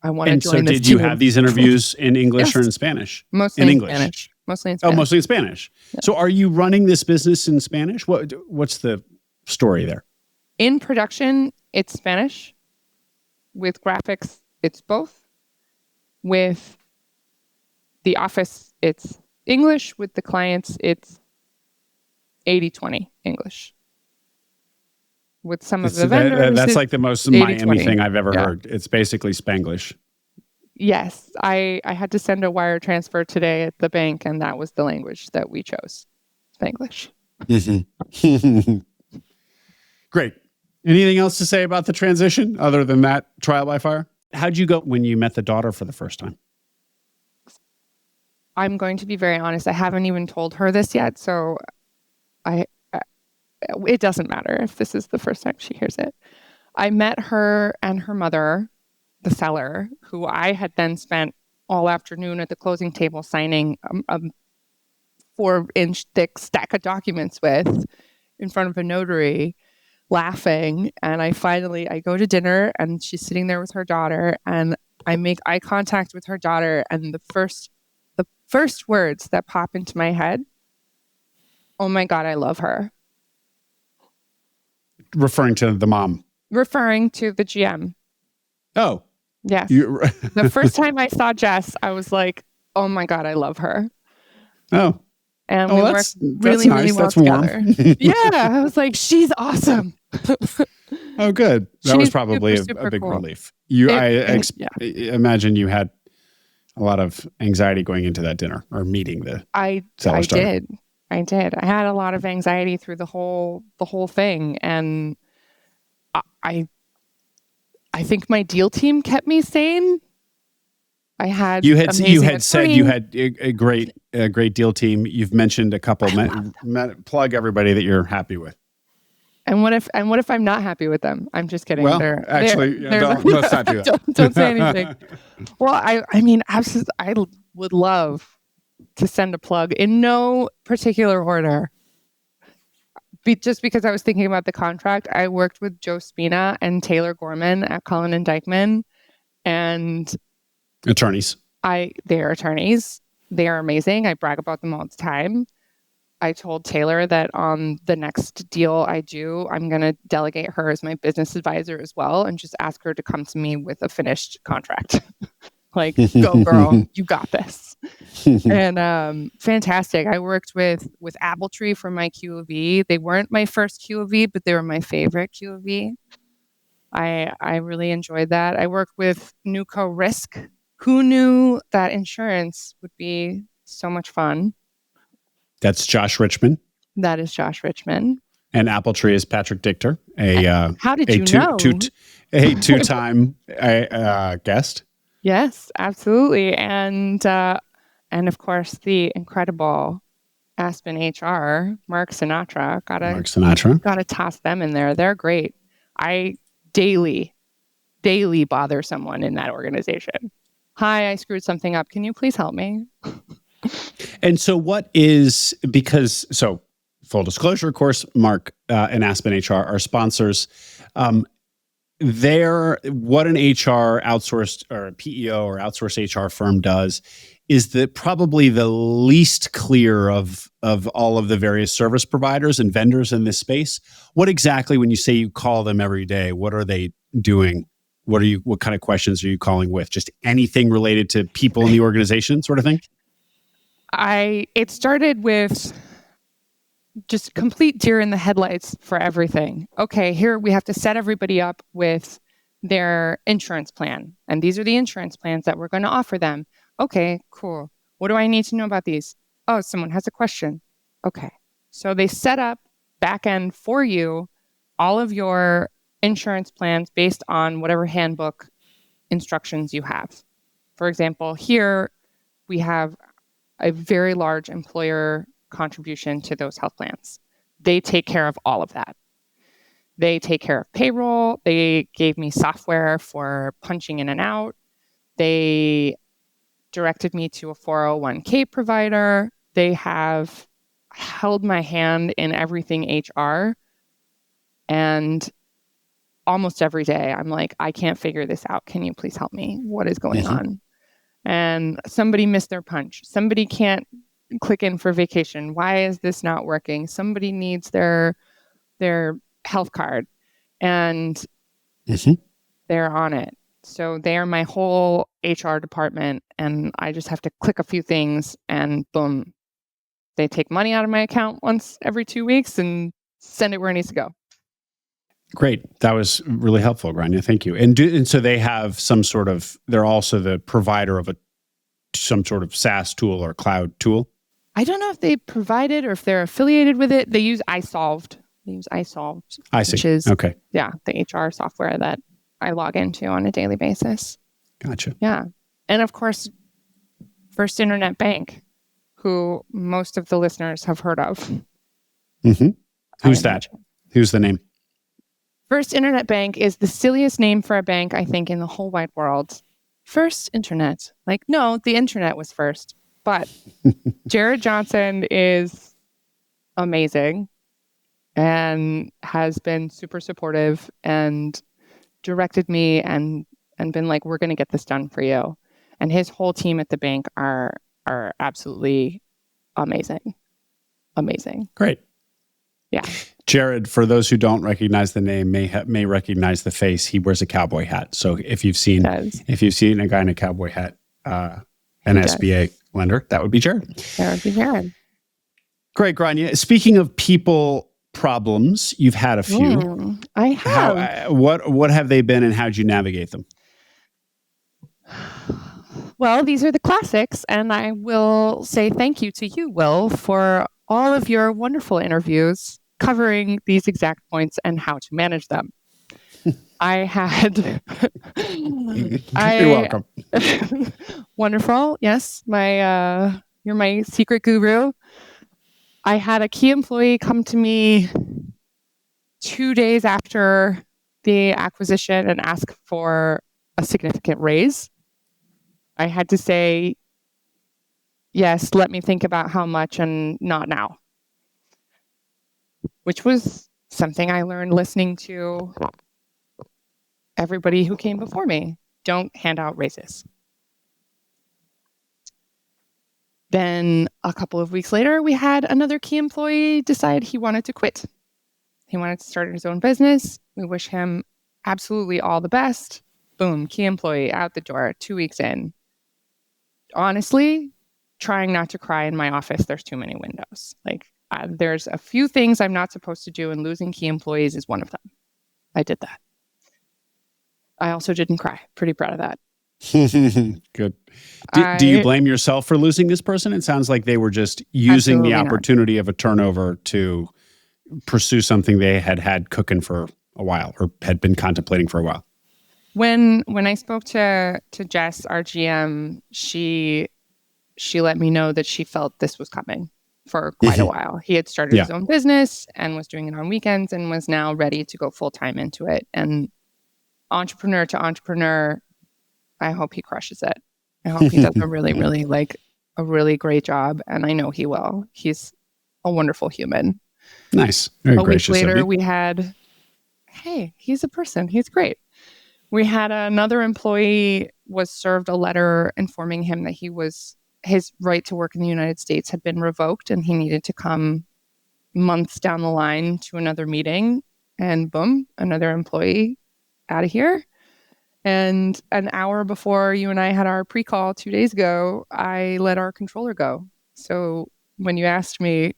Speaker 2: I want to join
Speaker 1: And so
Speaker 2: this
Speaker 1: did you
Speaker 2: team?"
Speaker 1: have these interviews in English or
Speaker 2: Yes.
Speaker 1: in Spanish?
Speaker 2: Mostly
Speaker 1: In
Speaker 2: in
Speaker 1: English.
Speaker 2: Spanish. Mostly in
Speaker 1: Oh,
Speaker 2: Spanish.
Speaker 1: mostly in Spanish.
Speaker 2: Yeah.
Speaker 1: So are you running this business in Spanish? What's the story there?
Speaker 2: In production, it's Spanish. With graphics, it's both. With the office, it's English. With the clients, it's 80-20 English. With some of the vendors,
Speaker 1: That's
Speaker 2: it's
Speaker 1: like the most
Speaker 2: 80-20.
Speaker 1: Miami thing I've ever
Speaker 2: Yeah.
Speaker 1: heard. It's basically Spanglish.
Speaker 2: Yes, I had to send a wire transfer today at the bank, and that was the language that we chose, Spanglish.
Speaker 1: Great. Anything else to say about the transition other than that trial by fire? How'd you go when you met the daughter for the first time?
Speaker 2: I'm going to be very honest. I haven't even told her this yet, so it doesn't matter if this is the first time she hears it. I met her and her mother, the seller, who I had then spent all afternoon at the closing table signing a 4-inch thick stack of documents with in front of a notary, laughing. And I go to dinner and she's sitting there with her daughter, and I make eye contact with her daughter, and the first words that pop into my head, "Oh my God, I love her."
Speaker 1: Referring to the mom.
Speaker 2: Referring to the GM.
Speaker 1: Oh.
Speaker 2: Yes. The first time I saw Jess, I was like, "Oh my God, I love her."
Speaker 1: Oh.
Speaker 2: And we worked really,
Speaker 1: nice.
Speaker 2: really well together. Yeah, I was like, "She's awesome."
Speaker 1: Oh, good. That was probably
Speaker 2: super
Speaker 1: a big
Speaker 2: cool.
Speaker 1: relief. Imagine you had a lot of anxiety going into that dinner or meeting the seller's daughter.
Speaker 2: I did. I had a lot of anxiety through the whole thing, and I think my deal team kept me sane. You had
Speaker 1: said you had a great deal team. You've mentioned a couple. Plug everybody that you're happy with.
Speaker 2: And what if I'm not happy with them? I'm just kidding.
Speaker 1: Well, let's not do that.
Speaker 2: Don't say anything. Well, I mean, absolutely, I would love to send a plug in no particular order. Just because I was thinking about the contract, I worked with Joe Spina and Taylor Gorman at Cullen and Dykman, and
Speaker 1: attorneys.
Speaker 2: They are attorneys. They are amazing. I brag about them all the time. I told Taylor that on the next deal I do, I'm going to delegate her as my business advisor as well, and just ask her to come to me with a finished contract. Like, go girl, you got this. And fantastic. I worked with Appletree for my QOV. They weren't my first QOV, but they were my favorite QOV. I really enjoyed that. I worked with Nuco Risk. Who knew that insurance would be so much fun?
Speaker 1: That's Josh Richmond.
Speaker 2: That is Josh Richmond.
Speaker 1: And Appletree is Patrick Dichter.
Speaker 2: How did you know?
Speaker 1: A two-time guest.
Speaker 2: Yes, absolutely. And of course, the incredible Aspen HR, Mark Sinatra. Gotta toss them in there. They're great. I daily bother someone in that organization. Hi, I screwed something up. Can you please help me?
Speaker 1: And so full disclosure, of course, Mark and Aspen HR are sponsors. What an HR outsourced or a PEO or outsourced HR firm does is probably the least clear of all of the various service providers and vendors in this space. What exactly, when you say you call them every day, what are they doing? What kind of questions are you calling with? Just anything related to people in the organization sort of thing?
Speaker 2: It started with just complete deer in the headlights for everything. Okay, here we have to set everybody up with their insurance plan. And these are the insurance plans that we're going to offer them. Okay, cool. What do I need to know about these? Oh, someone has a question. Okay. So they set up back end for you all of your insurance plans based on whatever handbook instructions you have. For example, here we have a very large employer contribution to those health plans. They take care of all of that. They take care of payroll. They gave me software for punching in and out. They directed me to a 401k provider. They have held my hand in everything HR And almost every day, I'm like, I can't figure this out. Can you please help me? What is going on? And somebody missed their punch. Somebody can't click in for vacation. Why is this not working? Somebody needs their health card, and they're on it. So they are my whole HR department, and I just have to click a few things, and boom, they take money out of my account once every 2 weeks and send it where it needs to go.
Speaker 1: Great. That was really helpful, Grania. Thank you. And so they have some sort of, they're also the provider of some sort of SaaS tool or cloud tool.
Speaker 2: I don't know if they provide it or if they're affiliated with it. They use iSolved.
Speaker 1: I see.
Speaker 2: Which is,
Speaker 1: okay.
Speaker 2: Yeah, the HR software that I log into on a daily basis.
Speaker 1: Gotcha.
Speaker 2: Yeah. And of course, First Internet Bank, who most of the listeners have heard of.
Speaker 1: Who's that? Who's the name?
Speaker 2: First Internet Bank is the silliest name for a bank, I think, in the whole wide world. First Internet. Like, no, the internet was first. But Jared Johnson is amazing and has been super supportive and directed me and been like, we're going to get this done for you. And his whole team at the bank are absolutely amazing. Amazing.
Speaker 1: Great.
Speaker 2: Yeah.
Speaker 1: Jared, for those who don't recognize the name, may recognize the face. He wears a cowboy hat. So if you've seen a guy in a cowboy hat, an SBA lender, that would be Jared.
Speaker 2: That would be Jared.
Speaker 1: Great, Grania. Speaking of people problems, you've had a few.
Speaker 2: I have.
Speaker 1: What have they been, and how'd you navigate them?
Speaker 2: Well, these are the classics, and I will say thank you to you, Will, for all of your wonderful interviews covering these exact points and how to manage them.
Speaker 1: You're welcome.
Speaker 2: Wonderful. Yes, you're my secret guru. I had a key employee come to me 2 days after the acquisition and ask for a significant raise. I had to say, yes, let me think about how much and not now. Which was something I learned listening to everybody who came before me. Don't hand out raises. Then a couple of weeks later, we had another key employee decide he wanted to quit. He wanted to start his own business. We wish him absolutely all the best. Boom, key employee out the door, 2 weeks in. Honestly, trying not to cry in my office, there's too many windows. There's a few things I'm not supposed to do, and losing key employees is one of them. I did that. I also didn't cry. Pretty proud of that.
Speaker 1: Good. Do you blame yourself for losing this person? It sounds like they were just using the opportunity of a turnover to pursue something they had cooking for a while, or had been contemplating for a while.
Speaker 2: When I spoke to Jess, our GM, she let me know that she felt this was coming for quite a while. He had started his own business and was doing it on weekends and was now ready to go full time into it. And entrepreneur to entrepreneur, I hope he crushes it. I hope he does a really, really a really great job. And I know he will. He's a wonderful human.
Speaker 1: Nice. Very gracious.
Speaker 2: A week later, we had, hey, he's a person. He's great. We had another employee was served a letter informing him that his right to work in the United States had been revoked and he needed to come months down the line to another meeting. And boom, another employee out of here. And an hour before you and I had our pre-call 2 days ago, I let our controller go. So when you asked me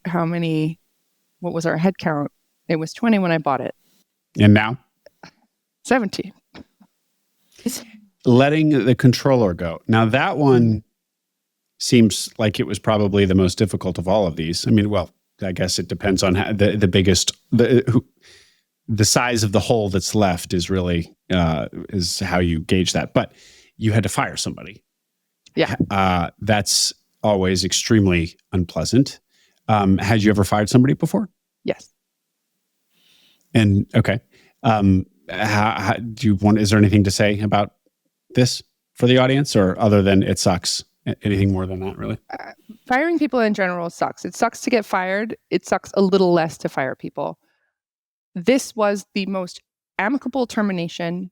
Speaker 2: what was our head count, it was 20 when I bought it.
Speaker 1: And now?
Speaker 2: 17.
Speaker 1: Letting the controller go. Now that one seems like it was probably the most difficult of all of these. I mean, well, I guess it depends on how the size of the hole that's left is really is how you gauge that. But you had to fire somebody.
Speaker 2: Yeah.
Speaker 1: That's always extremely unpleasant. Had you ever fired somebody before?
Speaker 2: Yes.
Speaker 1: And okay. How do you want? Is there anything to say about this for the audience, or other than it sucks? Anything more than that, really?
Speaker 2: Firing people in general sucks. It sucks to get fired. It sucks a little less to fire people. this was the most amicable termination,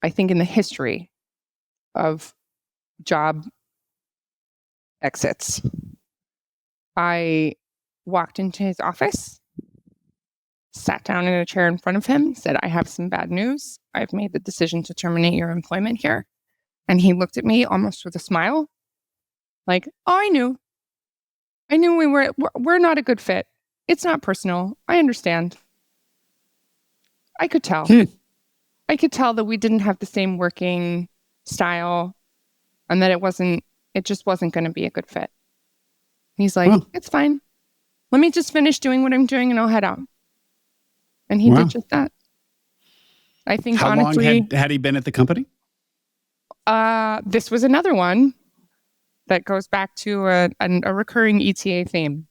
Speaker 2: I think, in the history of job exits. I walked into his office, sat down in a chair in front of him, said, "I have some bad news. I've made the decision to terminate your employment here." And he looked at me almost with a smile, like, "Oh, I knew we're not a good fit. It's not personal. I understand." I could tell. I could tell that we didn't have the same working style and that it just wasn't going to be a good fit. He's like, "It's fine. Let me just finish doing what I'm doing and I'll head out." And he did just that. I think
Speaker 1: How
Speaker 2: honestly,
Speaker 1: long had he been at the company?
Speaker 2: This was another one that goes back to a recurring ETA theme.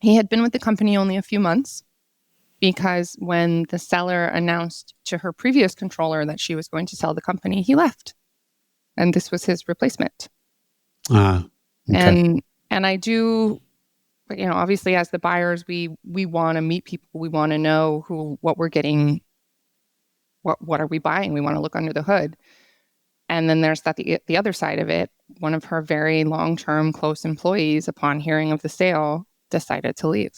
Speaker 2: He had been with the company only a few months because when the seller announced to her previous controller that she was going to sell the company, he left. And this was his replacement.
Speaker 1: Okay.
Speaker 2: And I do, obviously as the buyers, we want to meet people. We want to know what we're getting. What are we buying? We want to look under the hood. And then there's the other side of it. One of her very long-term close employees, upon hearing of the sale, decided to leave.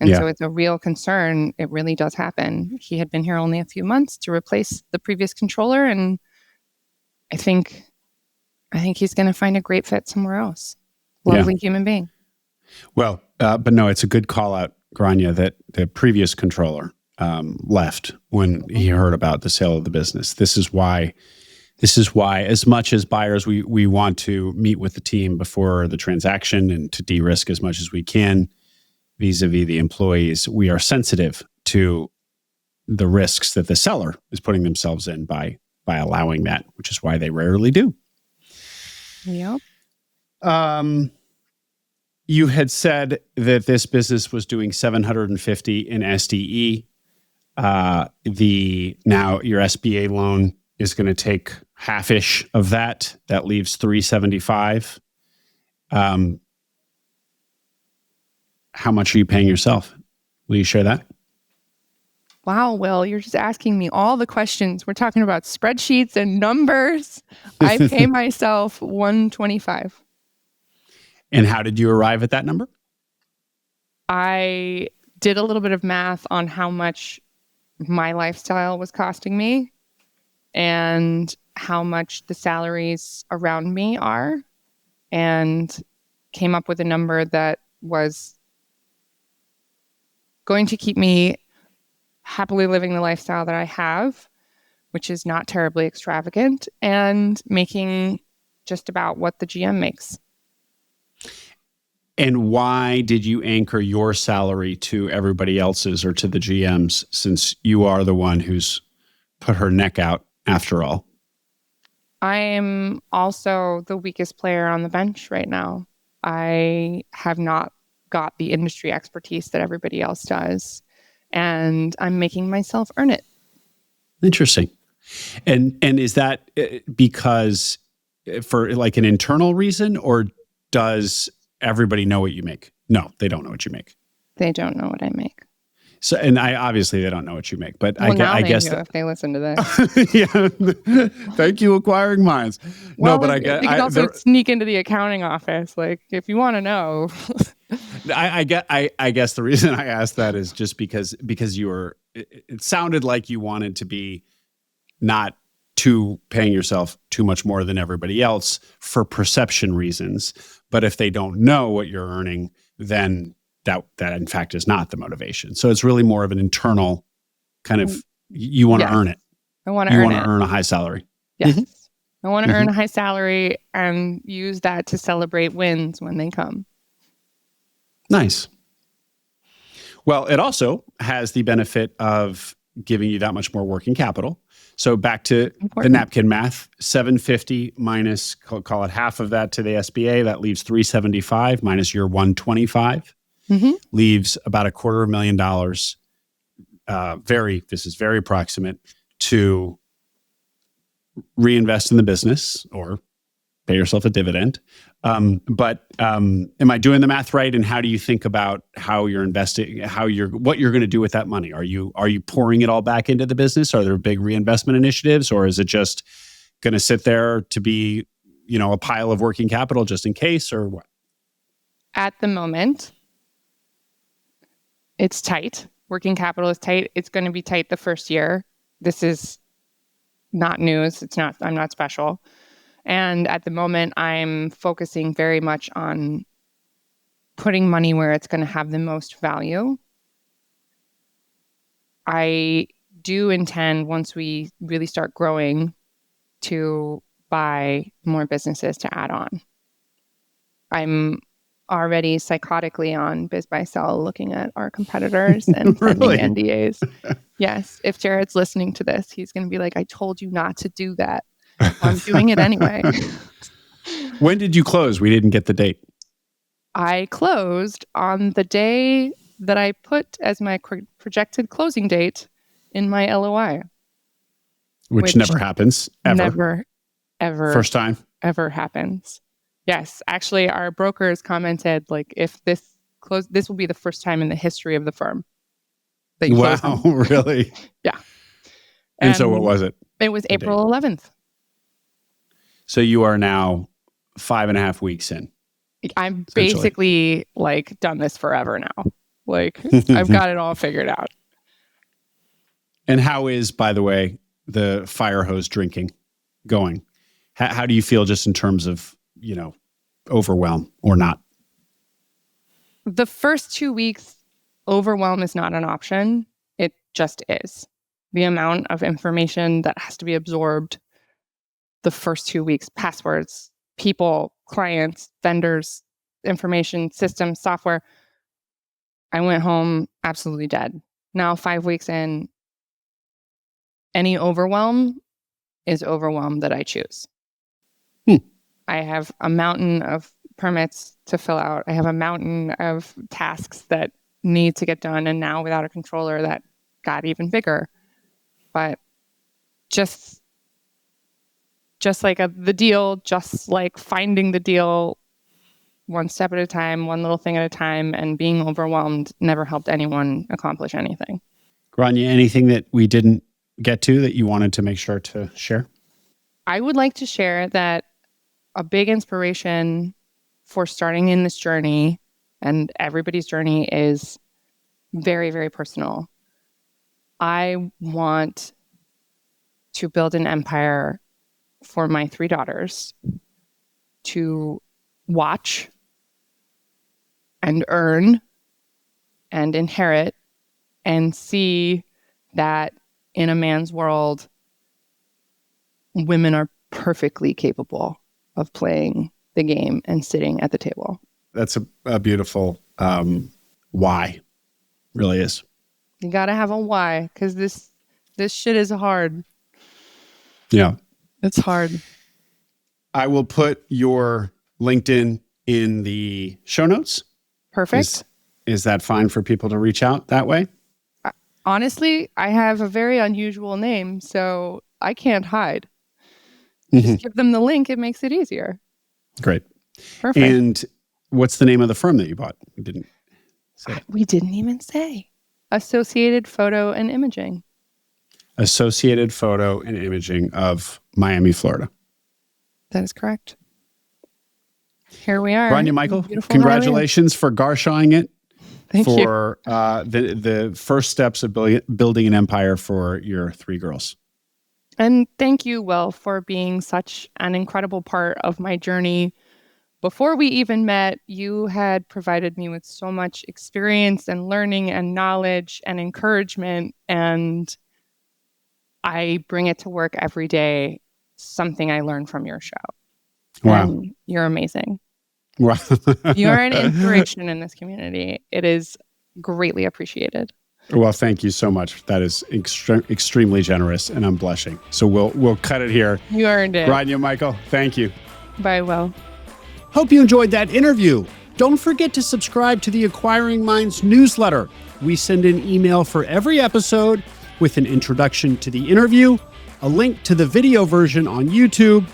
Speaker 2: And so it's a real concern. It really does happen. He had been here only a few months to replace the previous controller. And I think he's going to find a great fit somewhere else. Lovely human being.
Speaker 1: Well, but no, it's a good call out, Grania, that the previous controller left when he heard about the sale of the business. This is why, as much as buyers, we want to meet with the team before the transaction and to de-risk as much as we can vis-a-vis the employees. We are sensitive to the risks that the seller is putting themselves in by allowing that, which is why they rarely do.
Speaker 2: Yep.
Speaker 1: You had said that this business was doing 750 in SDE. Now your SBA loan is going to take half-ish of that. That leaves 375. How much are you paying yourself? Will you share that?
Speaker 2: Wow, Will, you're just asking me all the questions. We're talking about spreadsheets and numbers. I pay myself $125.
Speaker 1: And how did you arrive at that number?
Speaker 2: I did a little bit of math on how much my lifestyle was costing me and how much the salaries around me are, and came up with a number that was going to keep me happily living the lifestyle that I have, which is not terribly extravagant, and making just about what the GM makes.
Speaker 1: And why did you anchor your salary to everybody else's or to the GM's, since you are the one who's put her neck out after all?
Speaker 2: I am also the weakest player on the bench right now. I have not got the industry expertise that everybody else does, and I'm making myself earn it.
Speaker 1: Interesting. And is that because for like an internal reason, or does everybody know what you make? No, they don't know what you make.
Speaker 2: They don't know what I make.
Speaker 1: So, and obviously they don't know what you make, but
Speaker 2: well,
Speaker 1: I guess
Speaker 2: if they listen to this.
Speaker 1: Yeah. Thank you, acquiring minds.
Speaker 2: Well,
Speaker 1: no, but I guess
Speaker 2: you can also sneak into the accounting office, like if you want to know.
Speaker 1: I guess the reason I asked that is just because you were. It sounded like you wanted to be not paying yourself too much more than everybody else for perception reasons. But if they don't know what you're earning, then that in fact is not the motivation. So it's really more of an internal kind of, you want to earn it.
Speaker 2: I want to earn it. You want
Speaker 1: to earn a high salary.
Speaker 2: Yes. Mm-hmm. I want to earn a high salary and use that to celebrate wins when they come.
Speaker 1: Nice. Well, it also has the benefit of giving you that much more working capital. So back to the napkin math, 750 minus, call it half of that to the SBA, that leaves 375 minus your 125, leaves about $250,000. This is very approximate, to reinvest in the business or pay yourself a dividend, But am I doing the math right? And how do you think about how you're investing, what you're going to do with that money? Are you pouring it all back into the business? Are there big reinvestment initiatives, or is it just going to sit there to be, a pile of working capital just in case, or what?
Speaker 2: At the moment, it's tight. Working capital is tight. It's going to be tight the first year. This is not news. I'm not special. And at the moment, I'm focusing very much on putting money where it's going to have the most value. I do intend, once we really start growing, to buy more businesses to add on. I'm already psychotically on Biz Buy Sell looking at our competitors and sending NDAs. Yes. If Jared's listening to this, he's going to be like, I told you not to do that. I'm doing it anyway.
Speaker 1: When did you close? We didn't get the date.
Speaker 2: I closed on the day that I put as my projected closing date in my LOI.
Speaker 1: Which never happens, ever.
Speaker 2: Never, ever.
Speaker 1: First time?
Speaker 2: Ever happens. Yes. Actually, our brokers commented, like, if this will be the first time in the history of the firm.
Speaker 1: Wow, really?
Speaker 2: Yeah.
Speaker 1: And so what was it?
Speaker 2: It was April 11th.
Speaker 1: So you are now 5.5 weeks in.
Speaker 2: I'm basically done this forever now. I've got it all figured out.
Speaker 1: And how is, by the way, the fire hose drinking going? How do you feel just in terms of, overwhelm or not?
Speaker 2: The first 2 weeks, overwhelm is not an option. It just is. The amount of information that has to be absorbed the first 2 weeks, passwords, people, clients, vendors, information, systems, software. I went home absolutely dead. Now, 5 weeks in, any overwhelm is overwhelm that I choose. I have a mountain of permits to fill out. I have a mountain of tasks that need to get done. And now without a controller, that got even bigger. But just like the deal, just like finding the deal one step at a time, one little thing at a time, and being overwhelmed never helped anyone accomplish anything.
Speaker 1: Grania, anything that we didn't get to that you wanted to make sure to share?
Speaker 2: I would like to share that a big inspiration for starting in this journey, and everybody's journey is very, very personal. I want to build an empire for my 3 daughters to watch and earn and inherit and see that in a man's world, women are perfectly capable of playing the game and sitting at the table.
Speaker 1: That's a beautiful why. Really is.
Speaker 2: You got to have a why, because this shit is hard.
Speaker 1: Yeah.
Speaker 2: It's hard.
Speaker 1: I will put your LinkedIn in the show notes.
Speaker 2: Perfect.
Speaker 1: Is that fine for people to reach out that way?
Speaker 2: Honestly, I have a very unusual name, so I can't hide. Just give them the link. It makes it easier.
Speaker 1: Great.
Speaker 2: Perfect.
Speaker 1: And what's the name of the firm that you bought? We didn't say.
Speaker 2: We didn't even say. Associated Photo and Imaging.
Speaker 1: Associated Photo and Imaging of Miami, Florida.
Speaker 2: That is correct. Here we are.
Speaker 1: Grania Michel, congratulations for Garshawing it.
Speaker 2: Thank you.
Speaker 1: For the first steps of building an empire for your 3 girls.
Speaker 2: And thank you, Will, for being such an incredible part of my journey. Before we even met, you had provided me with so much experience and learning and knowledge and encouragement. And I bring it to work every day, something I learned from your show.
Speaker 1: Wow.
Speaker 2: And you're amazing.
Speaker 1: Wow.
Speaker 2: You're an inspiration in this community. It is greatly appreciated.
Speaker 1: Well, thank you so much. That is extremely generous, and I'm blushing. So we'll cut it here.
Speaker 2: You earned it.
Speaker 1: Grania Michel, thank you.
Speaker 2: Bye, Will.
Speaker 1: Hope you enjoyed that interview. Don't forget to subscribe to the Acquiring Minds newsletter. We send an email for every episode with an introduction to the interview, a link to the video version on YouTube,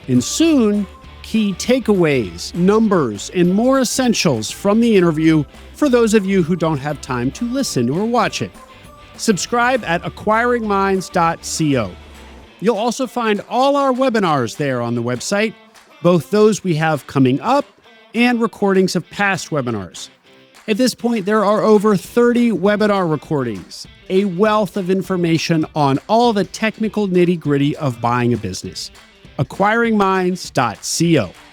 Speaker 1: and soon key takeaways, numbers, and more essentials from the interview for those of you who don't have time to listen or watch it. Subscribe at acquiringminds.co. You'll also find all our webinars there on the website, both those we have coming up and recordings of past webinars. At this point, there are over 30 webinar recordings, a wealth of information on all the technical nitty-gritty of buying a business. acquiringminds.co.